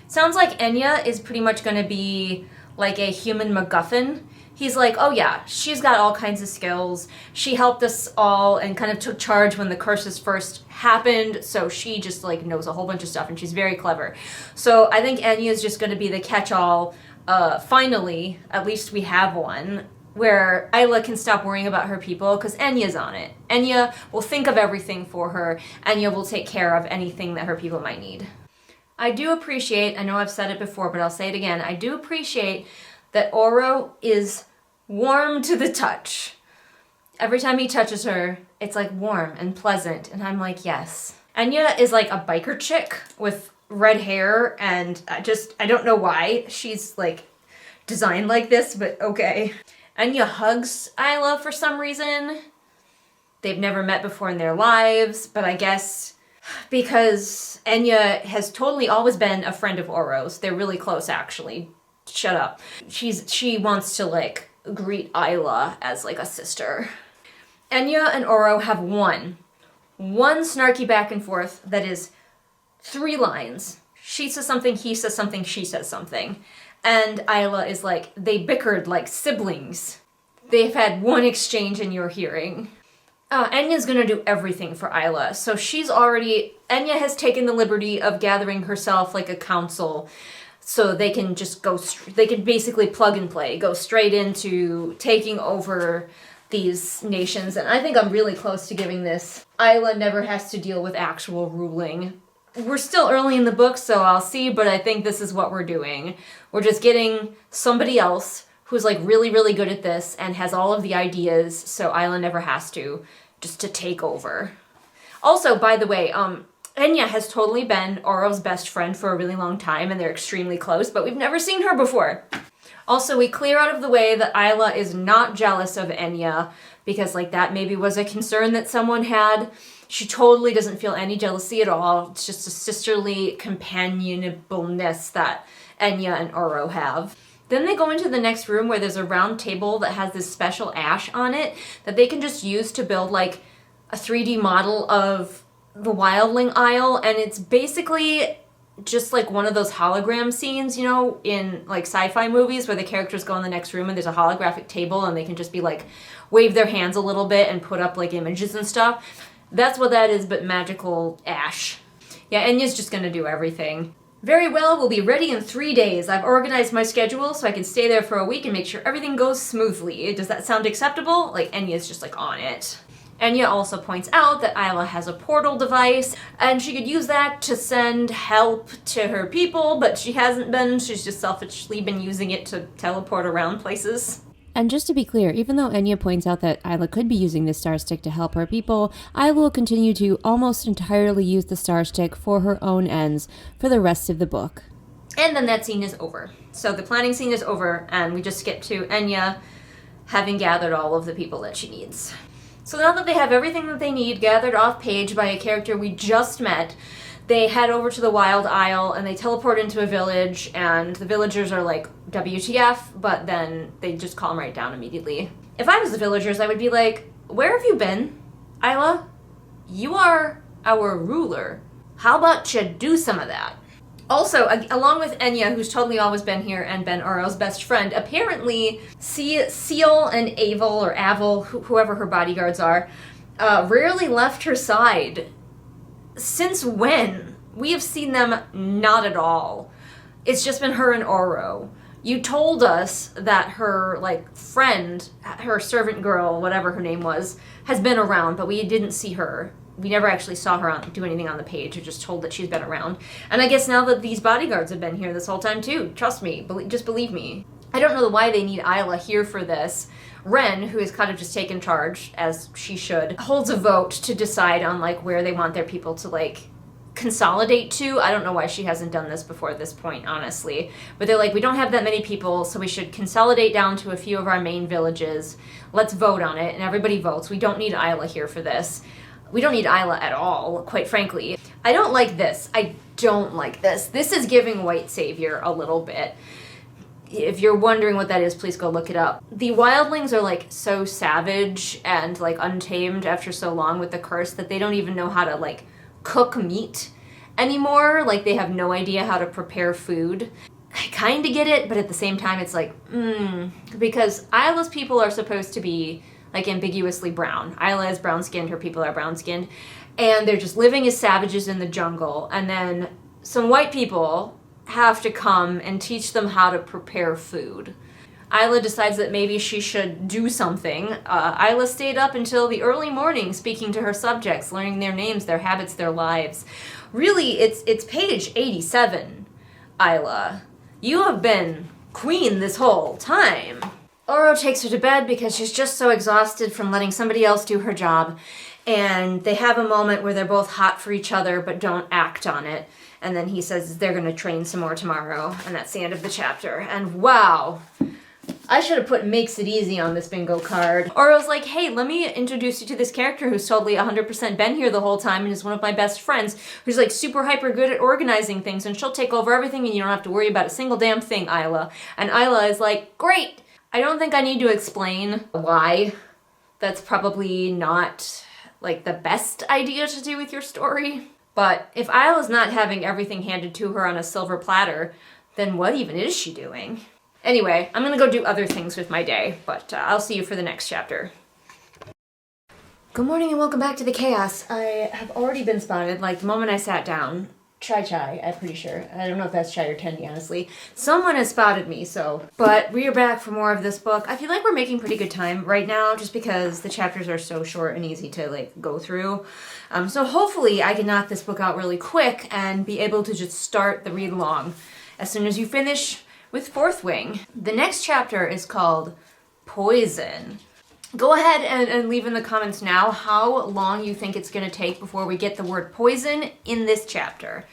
Speaker 2: Sounds like Enya is pretty much going to be like a human MacGuffin. He's like, oh yeah, she's got all kinds of skills. She helped us all and kind of took charge when the curses first happened, so she just like knows a whole bunch of stuff, and she's very clever. So I think Enya is just going to be the catch-all. Finally, at least we have one, where Isla can stop worrying about her people because Enya's on it. Enya will think of everything for her. Enya will take care of anything that her people might need. I do appreciate, I know I've said it before, but I'll say it again, I do appreciate that Oro is warm to the touch. Every time he touches her, it's like warm and pleasant, and I'm like, yes. Enya is like a biker chick with red hair, and I don't know why she's like designed like this, but okay. Enya hugs Isla for some reason. They've never met before in their lives, but I guess because Enya has totally always been a friend of Oro's. They're really close, actually. Shut up. She wants to, like, greet Isla as, like, a sister. Enya and Oro have one snarky back and forth that is 3 lines. She says something, he says something, she says something. And Isla is like, they bickered like siblings. They've had one exchange in your hearing. Enya's gonna do everything for Isla. So Enya has taken the liberty of gathering herself like a council so they can just they can basically plug and play, go straight into taking over these nations. And I think I'm really close to giving this. Isla never has to deal with actual ruling. We're still early in the book, so I'll see, but I think this is what we're doing. We're just getting somebody else who's like really, really good at this and has all of the ideas, so Isla never has to, just to take over. Also, by the way, Enya has totally been Oro's best friend for a really long time, and they're extremely close, but we've never seen her before. Also, we clear out of the way that Isla is not jealous of Enya, because like that maybe was a concern that someone had. She totally doesn't feel any jealousy at all. It's just a sisterly companionableness that Enya and Oro have. Then they go into the next room where there's a round table that has this special ash on it that they can just use to build like a 3D model of the Wildling Isle, and it's basically just like one of those hologram scenes, you know, in like sci-fi movies where the characters go in the next room and there's a holographic table and they can just be like wave their hands a little bit and put up like images and stuff. That's what that is, but magical ash. Yeah, Enya's just gonna do everything. Very well, we'll be ready in 3 days. I've organized my schedule so I can stay there for a week and make sure everything goes smoothly. Does that sound acceptable? Like, Enya's just like on it. Enya also points out that Isla has a portal device, and she could use that to send help to her people, but she hasn't been. She's just selfishly been using it to teleport around places.
Speaker 1: And just to be clear, even though Enya points out that Isla could be using the Star Stick to help her people, Isla will continue to almost entirely use the Star Stick for her own ends for the rest of the book.
Speaker 2: And then that scene is over. So the planning scene is over, and we just skip to Enya having gathered all of the people that she needs. So now that they have everything that they need gathered off page by a character we just met, they head over to the Wild Isle and they teleport into a village, and the villagers are like, WTF, but then they just calm right down immediately. If I was the villagers, I would be like, where have you been, Isla? You are our ruler. How about you do some of that? Also, along with Enya, who's totally always been here and been Oro's best friend, apparently Seal and Avil, whoever her bodyguards are, rarely left her side. Since when? We have seen them not at all. It's just been her and Oro. You told us that her, friend, her servant girl, whatever her name was, has been around, but we didn't see her. We never actually saw her do anything on the page. We're just told that she's been around. And I guess now that these bodyguards have been here this whole time too. Trust me. Just believe me. I don't know why they need Isla here for this. Ren, who has kind of just taken charge, as she should, holds a vote to decide on, where they want their people to, consolidate to. I don't know why she hasn't done this before this point, honestly. But they're like, we don't have that many people, so we should consolidate down to a few of our main villages. Let's vote on it. And everybody votes. We don't need Isla here for this. We don't need Isla at all, quite frankly. I don't like this. I don't like this. This is giving white savior a little bit. If you're wondering what that is, please go look it up. The wildlings are so savage and untamed after so long with the curse that they don't even know how to cook meat anymore. They have no idea how to prepare food. I kind of get it, but at the same time it's because Isla's people are supposed to be ambiguously brown. Isla is brown-skinned, her people are brown-skinned, and they're just living as savages in the jungle, and then some white people have to come and teach them how to prepare food. Isla decides that maybe she should do something. Isla stayed up until the early morning speaking to her subjects, learning their names, their habits, their lives. Really, it's page 87, Isla. You have been queen this whole time. Oro takes her to bed because she's just so exhausted from letting somebody else do her job. And they have a moment where they're both hot for each other but don't act on it. And then he says they're going to train some more tomorrow. And that's the end of the chapter. And wow, I should have put makes it easy on this bingo card. Oro's like, hey, let me introduce you to this character who's totally 100% been here the whole time and is one of my best friends, who's super hyper good at organizing things, and she'll take over everything and you don't have to worry about a single damn thing, Isla. And Isla is like, great! I don't think I need to explain why. That's probably not the best idea to do with your story. But if Isla's not having everything handed to her on a silver platter, then what even is she doing? Anyway, I'm gonna go do other things with my day, but I'll see you for the next chapter. Good morning and welcome back to the chaos. I have already been spotted, the moment I sat down. Chai, I'm pretty sure. I don't know if that's Chai or Tendi, honestly. Someone has spotted me, so. But we are back for more of this book. I feel like we're making pretty good time right now, just because the chapters are so short and easy to, go through. So hopefully I can knock this book out really quick and be able to just start the read along as soon as you finish with Fourth Wing. The next chapter is called Poison. Go ahead and leave in the comments now how long you think it's going to take before we get the word poison in this chapter.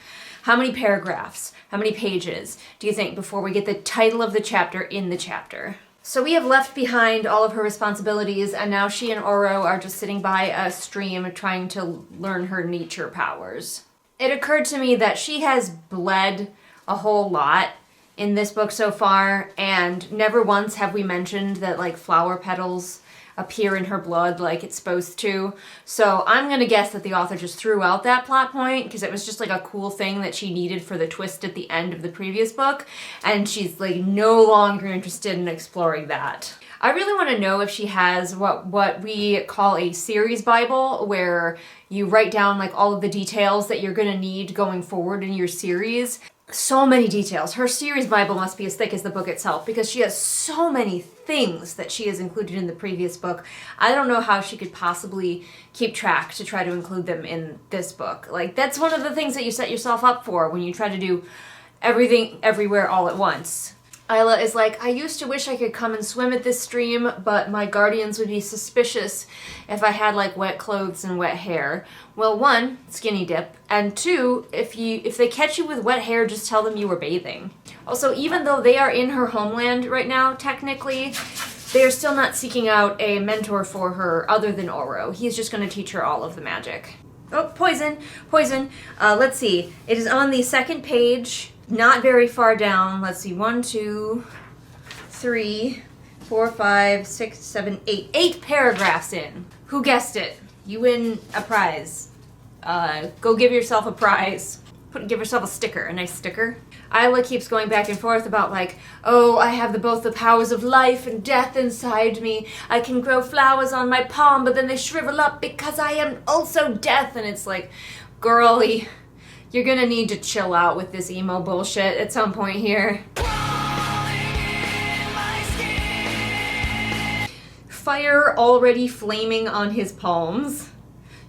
Speaker 2: How many paragraphs, how many pages do you think before we get the title of the chapter in the chapter? So we have left behind all of her responsibilities, and now she and Oro are just sitting by a stream trying to learn her nature powers. It occurred to me that she has bled a whole lot in this book so far, and never once have we mentioned that flower petals appear in her blood like it's supposed to. So I'm gonna guess that the author just threw out that plot point because it was just a cool thing that she needed for the twist at the end of the previous book, and she's no longer interested in exploring that. I really want to know if she has what we call a series Bible, where you write down all of the details that you're gonna need going forward in your series. so many details. Her series Bible must be as thick as the book itself because she has so many things that she has included in the previous book. I don't know how she could possibly keep track to try to include them in this book. Like, that's one of the things that you set yourself up for when you try to do everything everywhere all at once. Isla is like, I used to wish I could come and swim at this stream, but my guardians would be suspicious if I had like wet clothes and wet hair. Well, one, skinny dip, and two, if they catch you with wet hair, just tell them you were bathing. Also, even though they are in her homeland right now, technically, they are still not seeking out a mentor for her other than Oro. He's just going to teach her all of the magic. Oh, poison, poison. Let's see. It is on the second page. Not very far down. Let's see. 1, 2, 3, 4, 5, 6, 7, 8. 8 paragraphs in. Who guessed it? You win a prize. Go give yourself a prize. Give yourself a sticker. A nice sticker. Isla keeps going back and forth about like, oh, I have both the powers of life and death inside me. I can grow flowers on my palm, but then they shrivel up because I am also death. And it's like, girly, you're gonna need to chill out with this emo bullshit at some point here. Fire already flaming on his palms.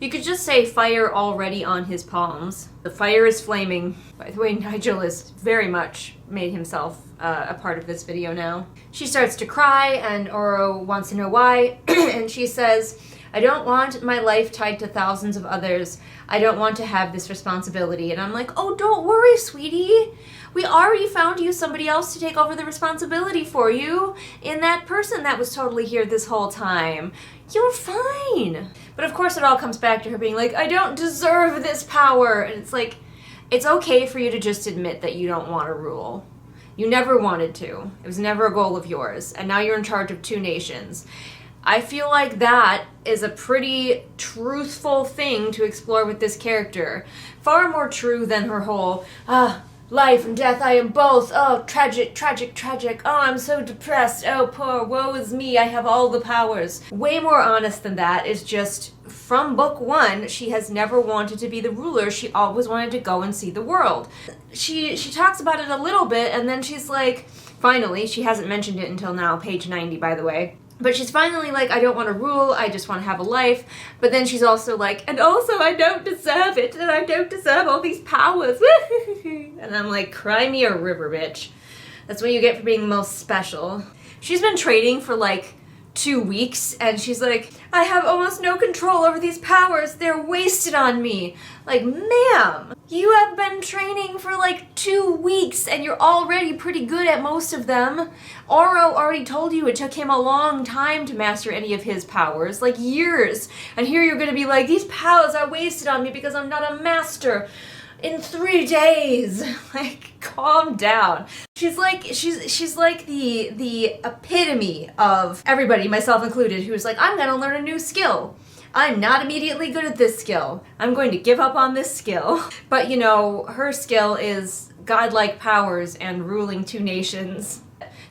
Speaker 2: You could just say fire already on his palms. The fire is flaming. By the way, Nigel has very much made himself a part of this video now. She starts to cry and Oro wants to know why. And she says, I don't want my life tied to thousands of others. I don't want to have this responsibility. And I'm like, oh, don't worry, sweetie. We already found you somebody else to take over the responsibility for you in that person that was totally here this whole time. You're fine. But of course it all comes back to her being like, I don't deserve this power. And it's like, it's okay for you to just admit that you don't want to rule. You never wanted to. It was never a goal of yours. And now you're in charge of 2 nations. I feel like that is a pretty truthful thing to explore with this character. Far more true than her whole, life and death, I am both. Oh, tragic, tragic, tragic. Oh, I'm so depressed. Oh, poor, woe is me. I have all the powers. Way more honest than that is just, from book 1, she has never wanted to be the ruler. She always wanted to go and see the world. She talks about it a little bit, and then she's like, finally, she hasn't mentioned it until now, page 90, by the way. But she's finally like, I don't want to rule, I just want to have a life. But then she's also like, and also I don't deserve it, and I don't deserve all these powers. And I'm like, cry me a river, bitch. That's what you get for being the most special. She's been training for like 2 weeks, and she's like, I have almost no control over these powers. They're wasted on me. Like, ma'am, you have been training for like 2 weeks, and you're already pretty good at most of them. Oro already told you it took him a long time to master any of his powers, like years. And here you're gonna be like, these powers are wasted on me because I'm not a master. In 3 days. Like, calm down. She's like the epitome of everybody, myself included, who's like, I'm gonna learn a new skill. I'm not immediately good at this skill. I'm going to give up on this skill. But you know, her skill is godlike powers and ruling 2 nations.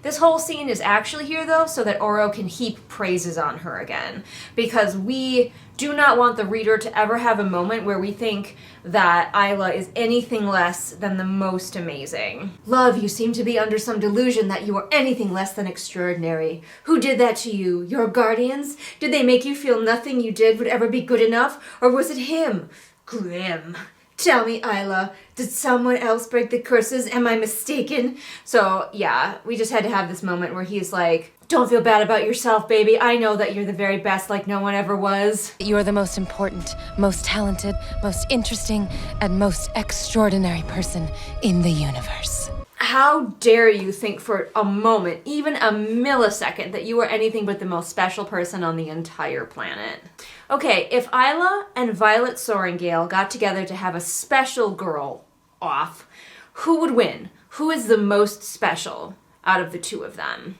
Speaker 2: This whole scene is actually here though so that Oro can heap praises on her again. Because we do not want the reader to ever have a moment where we think that Isla is anything less than the most amazing. Love, you seem to be under some delusion that you are anything less than extraordinary. Who did that to you? Your guardians? Did they make you feel nothing you did would ever be good enough? Or was it him? Grim. Tell me, Isla, did someone else break the curses? Am I mistaken? So, yeah, we just had to have this moment where he's like, don't feel bad about yourself, baby. I know that you're the very best like no one ever was.
Speaker 5: You're the most important, most talented, most interesting, and most extraordinary person in the universe.
Speaker 2: How dare you think for a moment, even a millisecond, that you are anything but the most special person on the entire planet. Okay, if Isla and Violet Soaringale got together to have a special girl off, who would win? Who is the most special out of the 2 of them?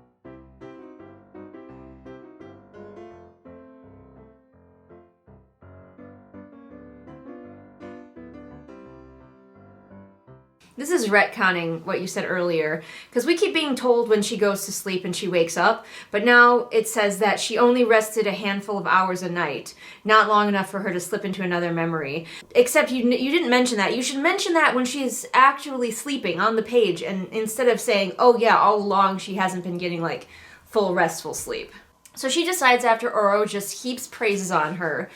Speaker 2: This is retconning what you said earlier, because we keep being told when she goes to sleep and she wakes up, but now it says that she only rested a handful of hours a night, not long enough for her to slip into another memory. Except you didn't mention that. You should mention that when she's actually sleeping on the page, and instead of saying, oh yeah, all along she hasn't been getting like full restful sleep. So she decides after Oro just heaps praises on her,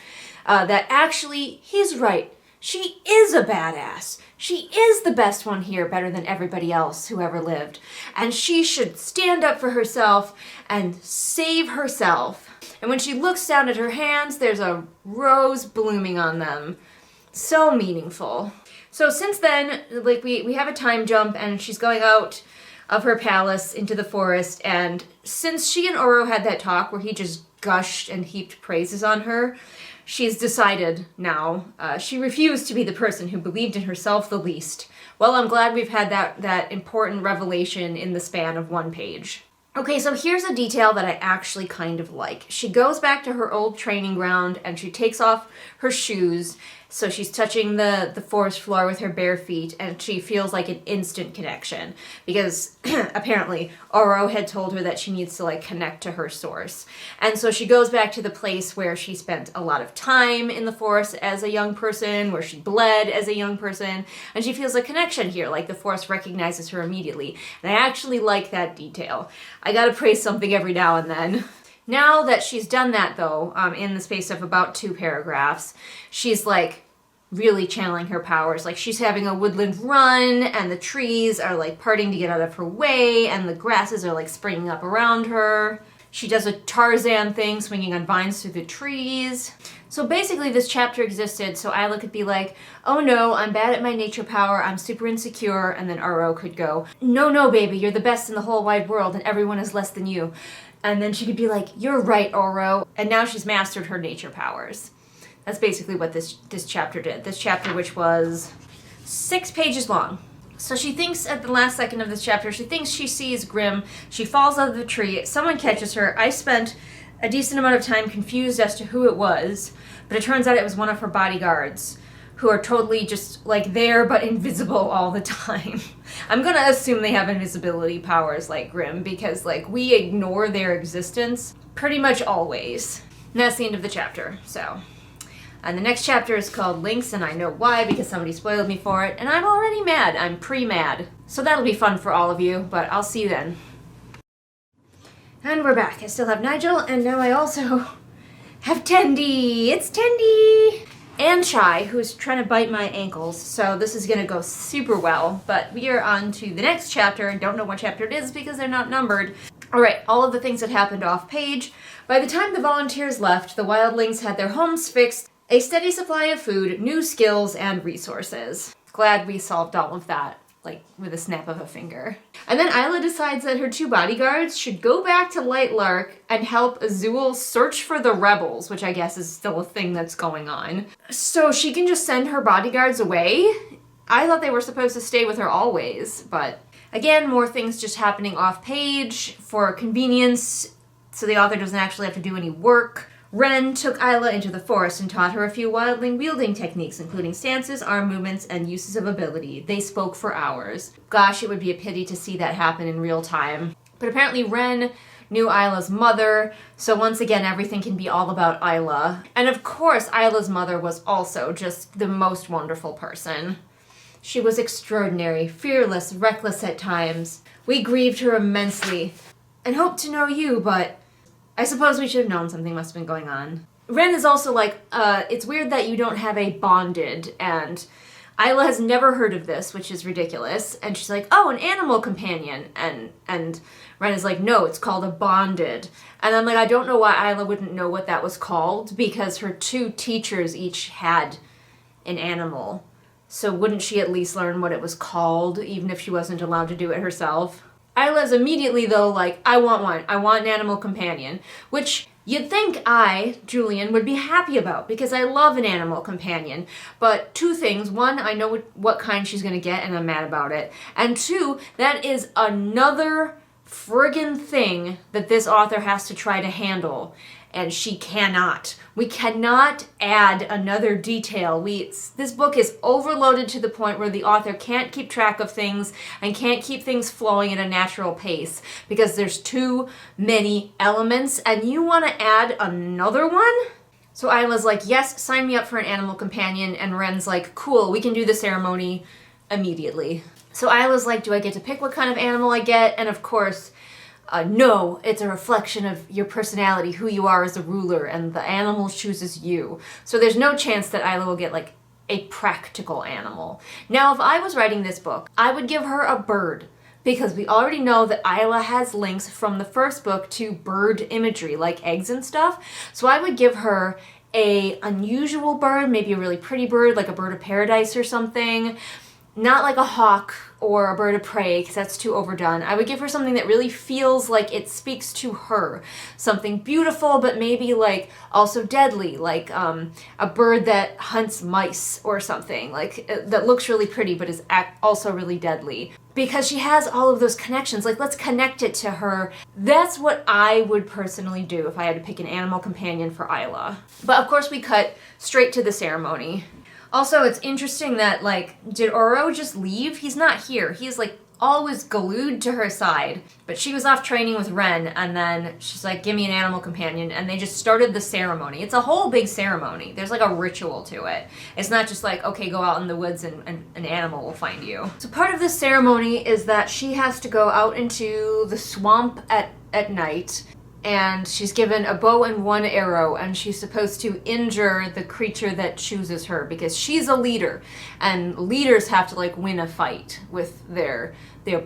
Speaker 2: that actually he's right. She is a badass. She is the best one here, better than everybody else who ever lived. And she should stand up for herself and save herself. And when she looks down at her hands, there's a rose blooming on them. So meaningful. So since then, like we have a time jump and she's going out of her palace into the forest. And since she and Oro had that talk where he just gushed and heaped praises on her, she's decided now. She refused to be the person who believed in herself the least. Well, I'm glad we've had that important revelation in the span of one page. Okay, so here's a detail that I actually kind of like. She goes back to her old training ground and she takes off her shoes. So she's touching the forest floor with her bare feet and she feels like an instant connection because apparently Oro had told her that she needs to like connect to her source. And so she goes back to the place where she spent a lot of time in the forest as a young person, where she bled as a young person, and she feels a connection here, like the forest recognizes her immediately. And I actually like that detail. I gotta praise something every now and then. Now that she's done that, though, in the space of about 2 paragraphs, she's, like, really channeling her powers. Like, she's having a woodland run, and the trees are, like, parting to get out of her way, and the grasses are, like, springing up around her. She does a Tarzan thing, swinging on vines through the trees. So basically, this chapter existed so Isla could be like, oh no, I'm bad at my nature power, I'm super insecure, and then Oro could go, no, baby, you're the best in the whole wide world, and everyone is less than you. And then she could be like, you're right, Oro. And now she's mastered her nature powers. That's basically what this chapter did. This chapter, which was 6 pages long. So she thinks at the last second of this chapter, she thinks she sees Grimm. She falls out of the tree. Someone catches her. I spent a decent amount of time confused as to who it was. But it turns out it was one of her bodyguards, who are totally just, like, there but invisible all the time. I'm gonna assume they have invisibility powers like Grimm, because, like, we ignore their existence pretty much always. And that's the end of the chapter, so. And the next chapter is called Links, and I know why, because somebody spoiled me for it, and I'm already mad. I'm pre-mad. So that'll be fun for all of you, but I'll see you then. And we're back. I still have Nigel, and now I also have Tendi. It's Tendi! And Shy, who's trying to bite my ankles, so this is going to go super well. But we are on to the next chapter, and don't know what chapter it is because they're not numbered. Alright, all of the things that happened off page. By the time the volunteers left, the wildlings had their homes fixed, a steady supply of food, new skills, and resources. Glad we solved all of that, like, with a snap of a finger. And then Isla decides that her 2 bodyguards should go back to Lightlark and help Azul search for the rebels, which I guess is still a thing that's going on. So she can just send her bodyguards away? I thought they were supposed to stay with her always, but again, more things just happening off page for convenience, so the author doesn't actually have to do any work. Ren took Isla into the forest and taught her a few wildling wielding techniques, including stances, arm movements, and uses of ability. They spoke for hours. Gosh, it would be a pity to see that happen in real time. But apparently Ren knew Isla's mother, so once again everything can be all about Isla. And of course Isla's mother was also just the most wonderful person. She was extraordinary, fearless, reckless at times. We grieved her immensely and hoped to know you, but I suppose we should have known something must have been going on. Ren is also like, it's weird that you don't have a bonded, and Isla has never heard of this, which is ridiculous. And she's like, oh, an animal companion. And Ren is like, no, it's called a bonded. And I'm like, I don't know why Isla wouldn't know what that was called, because her 2 teachers each had an animal. So wouldn't she at least learn what it was called, even if she wasn't allowed to do it herself? Isla's immediately, though, like, I want one. I want an animal companion. Which you'd think I, Julian, would be happy about, because I love an animal companion. But 2 things. 1, I know what kind she's gonna get, and I'm mad about it. And 2, that is another friggin' thing that this author has to try to handle. and she cannot. We cannot add another detail. This book is overloaded to the point where the author can't keep track of things and can't keep things flowing at a natural pace because there's too many elements, and you want to add another one? So Isla's like, yes, sign me up for an animal companion, and Ren's like, cool, we can do the ceremony immediately. So Isla's like, do I get to pick what kind of animal I get? And of course, no, it's a reflection of your personality, who you are as a ruler, and the animal chooses you. So there's no chance that Isla will get like a practical animal. Now, if I was writing this book, I would give her a bird, because we already know that Isla has links from the first book to bird imagery, like eggs and stuff. So I would give her a unusual bird, maybe a really pretty bird, like a bird of paradise or something. Not like a hawk or a bird of prey, because that's too overdone. I would give her something that really feels like it speaks to her. Something beautiful, but maybe like also deadly, like a bird that hunts mice or something, like that looks really pretty but is also really deadly. Because she has all of those connections, like let's connect it to her. That's what I would personally do if I had to pick an animal companion for Isla. But of course we cut straight to the ceremony. Also, it's interesting that, like, did Oro just leave? He's not here. He's, like, always glued to her side. But she was off training with Ren, and then she's like, give me an animal companion, and they just started the ceremony. It's a whole big ceremony. There's, like, a ritual to it. It's not just like, okay, go out in the woods and an animal will find you. So part of this ceremony is that she has to go out into the swamp at night, and she's given a bow and one arrow, and she's supposed to injure the creature that chooses her, because she's a leader, and leaders have to like win a fight with their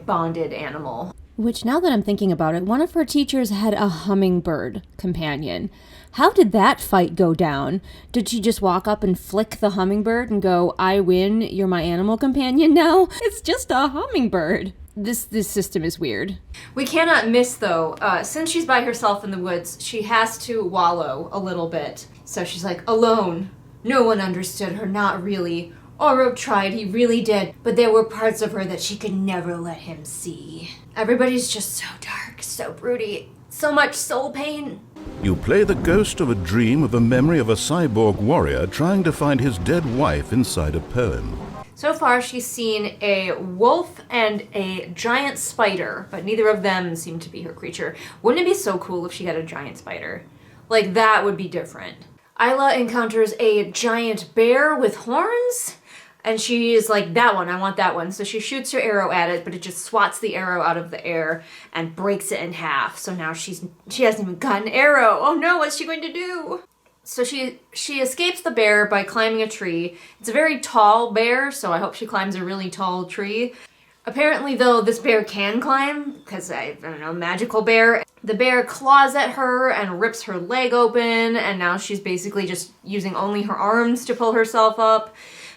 Speaker 2: bonded animal.
Speaker 1: Which, now that I'm thinking about it, one of her teachers had a hummingbird companion. How did that fight go down? Did she just walk up and flick the hummingbird and go, I win, you're my animal companion now? It's just a hummingbird. This system is weird.
Speaker 2: We cannot miss, though, since she's by herself in the woods, she has to wallow a little bit. So she's like, alone. No one understood her, not really. Oro tried, he really did, but there were parts of her that she could never let him see. Everybody's just so dark, so broody, so much soul pain.
Speaker 6: You play the ghost of a dream of a memory of a cyborg warrior trying to find his dead wife inside a poem.
Speaker 2: So far, she's seen a wolf and a giant spider, but neither of them seem to be her creature. Wouldn't it be so cool if she had a giant spider? Like, that would be different. Isla encounters a giant bear with horns, and she is like, that one, I want that one. So she shoots her arrow at it, but it just swats the arrow out of the air and breaks it in half. So now she hasn't even got an arrow. Oh no, what's she going to do? So she escapes the bear by climbing a tree. It's a very tall bear, so I hope she climbs a really tall tree. Apparently, though, this bear can climb, because, I don't know, magical bear. The bear claws at her and rips her leg open, and now she's basically just using only her arms to pull herself up.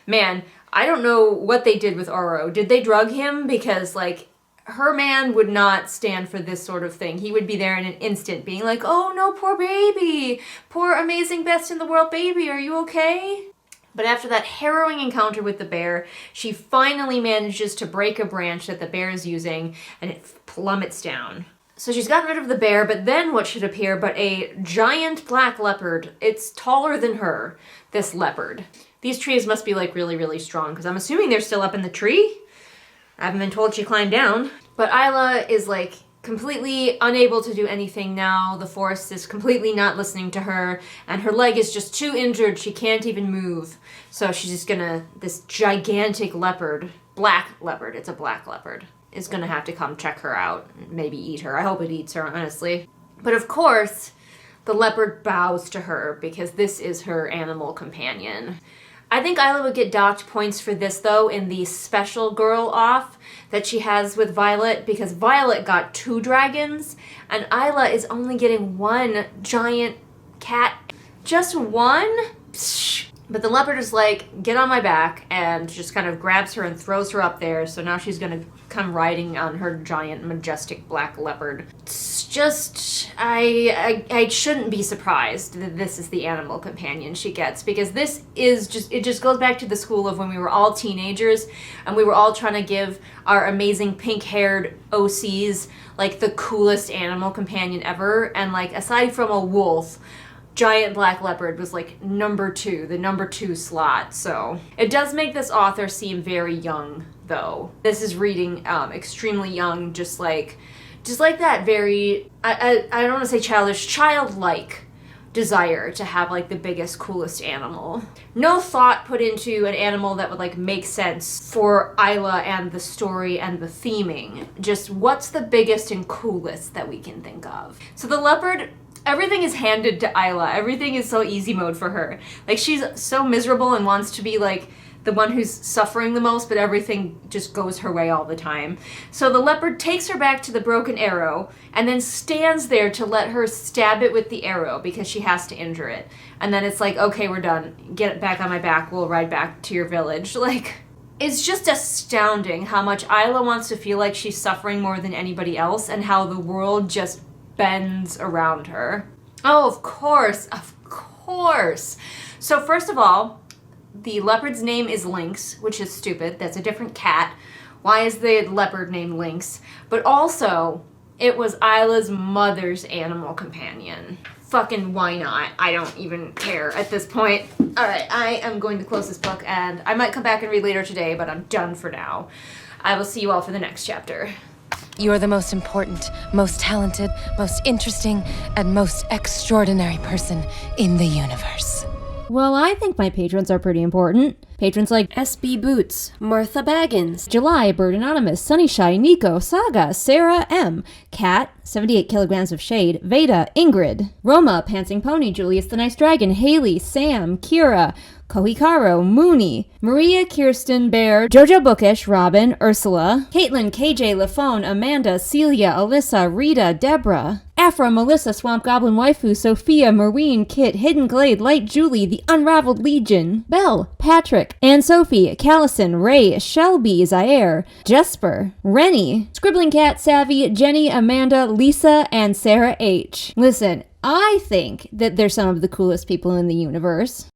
Speaker 2: Man, I don't know what they did with Oro. Did they drug him? Because, like, her man would not stand for this sort of thing. He would be there in an instant being like, oh no, poor baby, poor amazing best in the world baby, are you okay? But after that harrowing encounter with the bear, she finally manages to break a branch that the bear is using, and it plummets down. So she's gotten rid of the bear, but then what should appear but a giant black leopard. It's taller than her, this leopard. These trees must be like really, really strong, because I'm assuming they're still up in the tree. I haven't been told she climbed down. But Isla is like completely unable to do anything now. The forest is completely not listening to her, and her leg is just too injured. She can't even move. So she's just gonna, this gigantic leopard, black leopard, it's a black leopard, is gonna have to come check her out, maybe eat her. I hope it eats her, honestly. But of course, the leopard bows to her because this is her animal companion. I think Isla would get docked points for this, though, in the special girl off that she has with Violet, because Violet got 2 dragons, and Isla is only getting 1 giant cat. Just 1? Psh. But the leopard is like, get on my back, and just kind of grabs her and throws her up there, so now she's gonna come riding on her giant, majestic black leopard. just, I shouldn't be surprised that this is the animal companion she gets, because this is just, it just goes back to the school of when we were all teenagers and we were all trying to give our amazing pink-haired OCs like the coolest animal companion ever, and like aside from a wolf, giant black leopard was like the number 2 slot. So it does make this author seem very young, though. This is reading extremely young, just like that very, I don't want to say childish, childlike desire to have like the biggest, coolest animal. No thought put into an animal that would like make sense for Isla and the story and the theming. Just what's the biggest and coolest that we can think of. So the leopard, everything is handed to Isla. Everything is so easy mode for her. Like, she's so miserable and wants to be like the one who's suffering the most, but everything just goes her way all the time. So the leopard takes her back to the broken arrow and then stands there to let her stab it with the arrow because she has to injure it. And then it's like, okay, we're done. Get it back on my back. We'll ride back to your village. Like, it's just astounding how much Isla wants to feel like she's suffering more than anybody else and how the world just bends around her. Oh, of course. So first of all, the leopard's name is Lynx, which is stupid. That's a different cat. Why is the leopard named Lynx? But also, it was Isla's mother's animal companion. Fucking why not? I don't even care at this point. Alright, I am going to close this book, and I might come back and read later today, but I'm done for now. I will see you all for the next chapter.
Speaker 5: You're the most important, most talented, most interesting, and most extraordinary person in the universe.
Speaker 1: Well, I think my patrons are pretty important. Patrons like SB Boots, Martha Baggins, July, Bird Anonymous, Sunnyshy, Nico, Saga, Sarah M, Kat, 78 kilograms of shade, Veda, Ingrid, Roma, Pantsing Pony, Julius the Nice Dragon, Haley, Sam, Kira, Kohikaro, Mooney, Maria, Kirsten, Bear, Jojo Bookish, Robin, Ursula, Caitlin, KJ, Lafone, Amanda, Celia, Alyssa, Rita, Deborah, Afra, Melissa, Swamp Goblin Waifu, Sophia, Marine, Kit, Hidden Glade, Light Julie, The Unraveled Legion, Belle, Patrick, Anne Sophie, Callison, Ray, Shelby, Zaire, Jesper, Rennie, Scribbling Cat, Savvy, Jenny, Amanda, Lisa, and Sarah H. Listen, I think that they're some of the coolest people in the universe.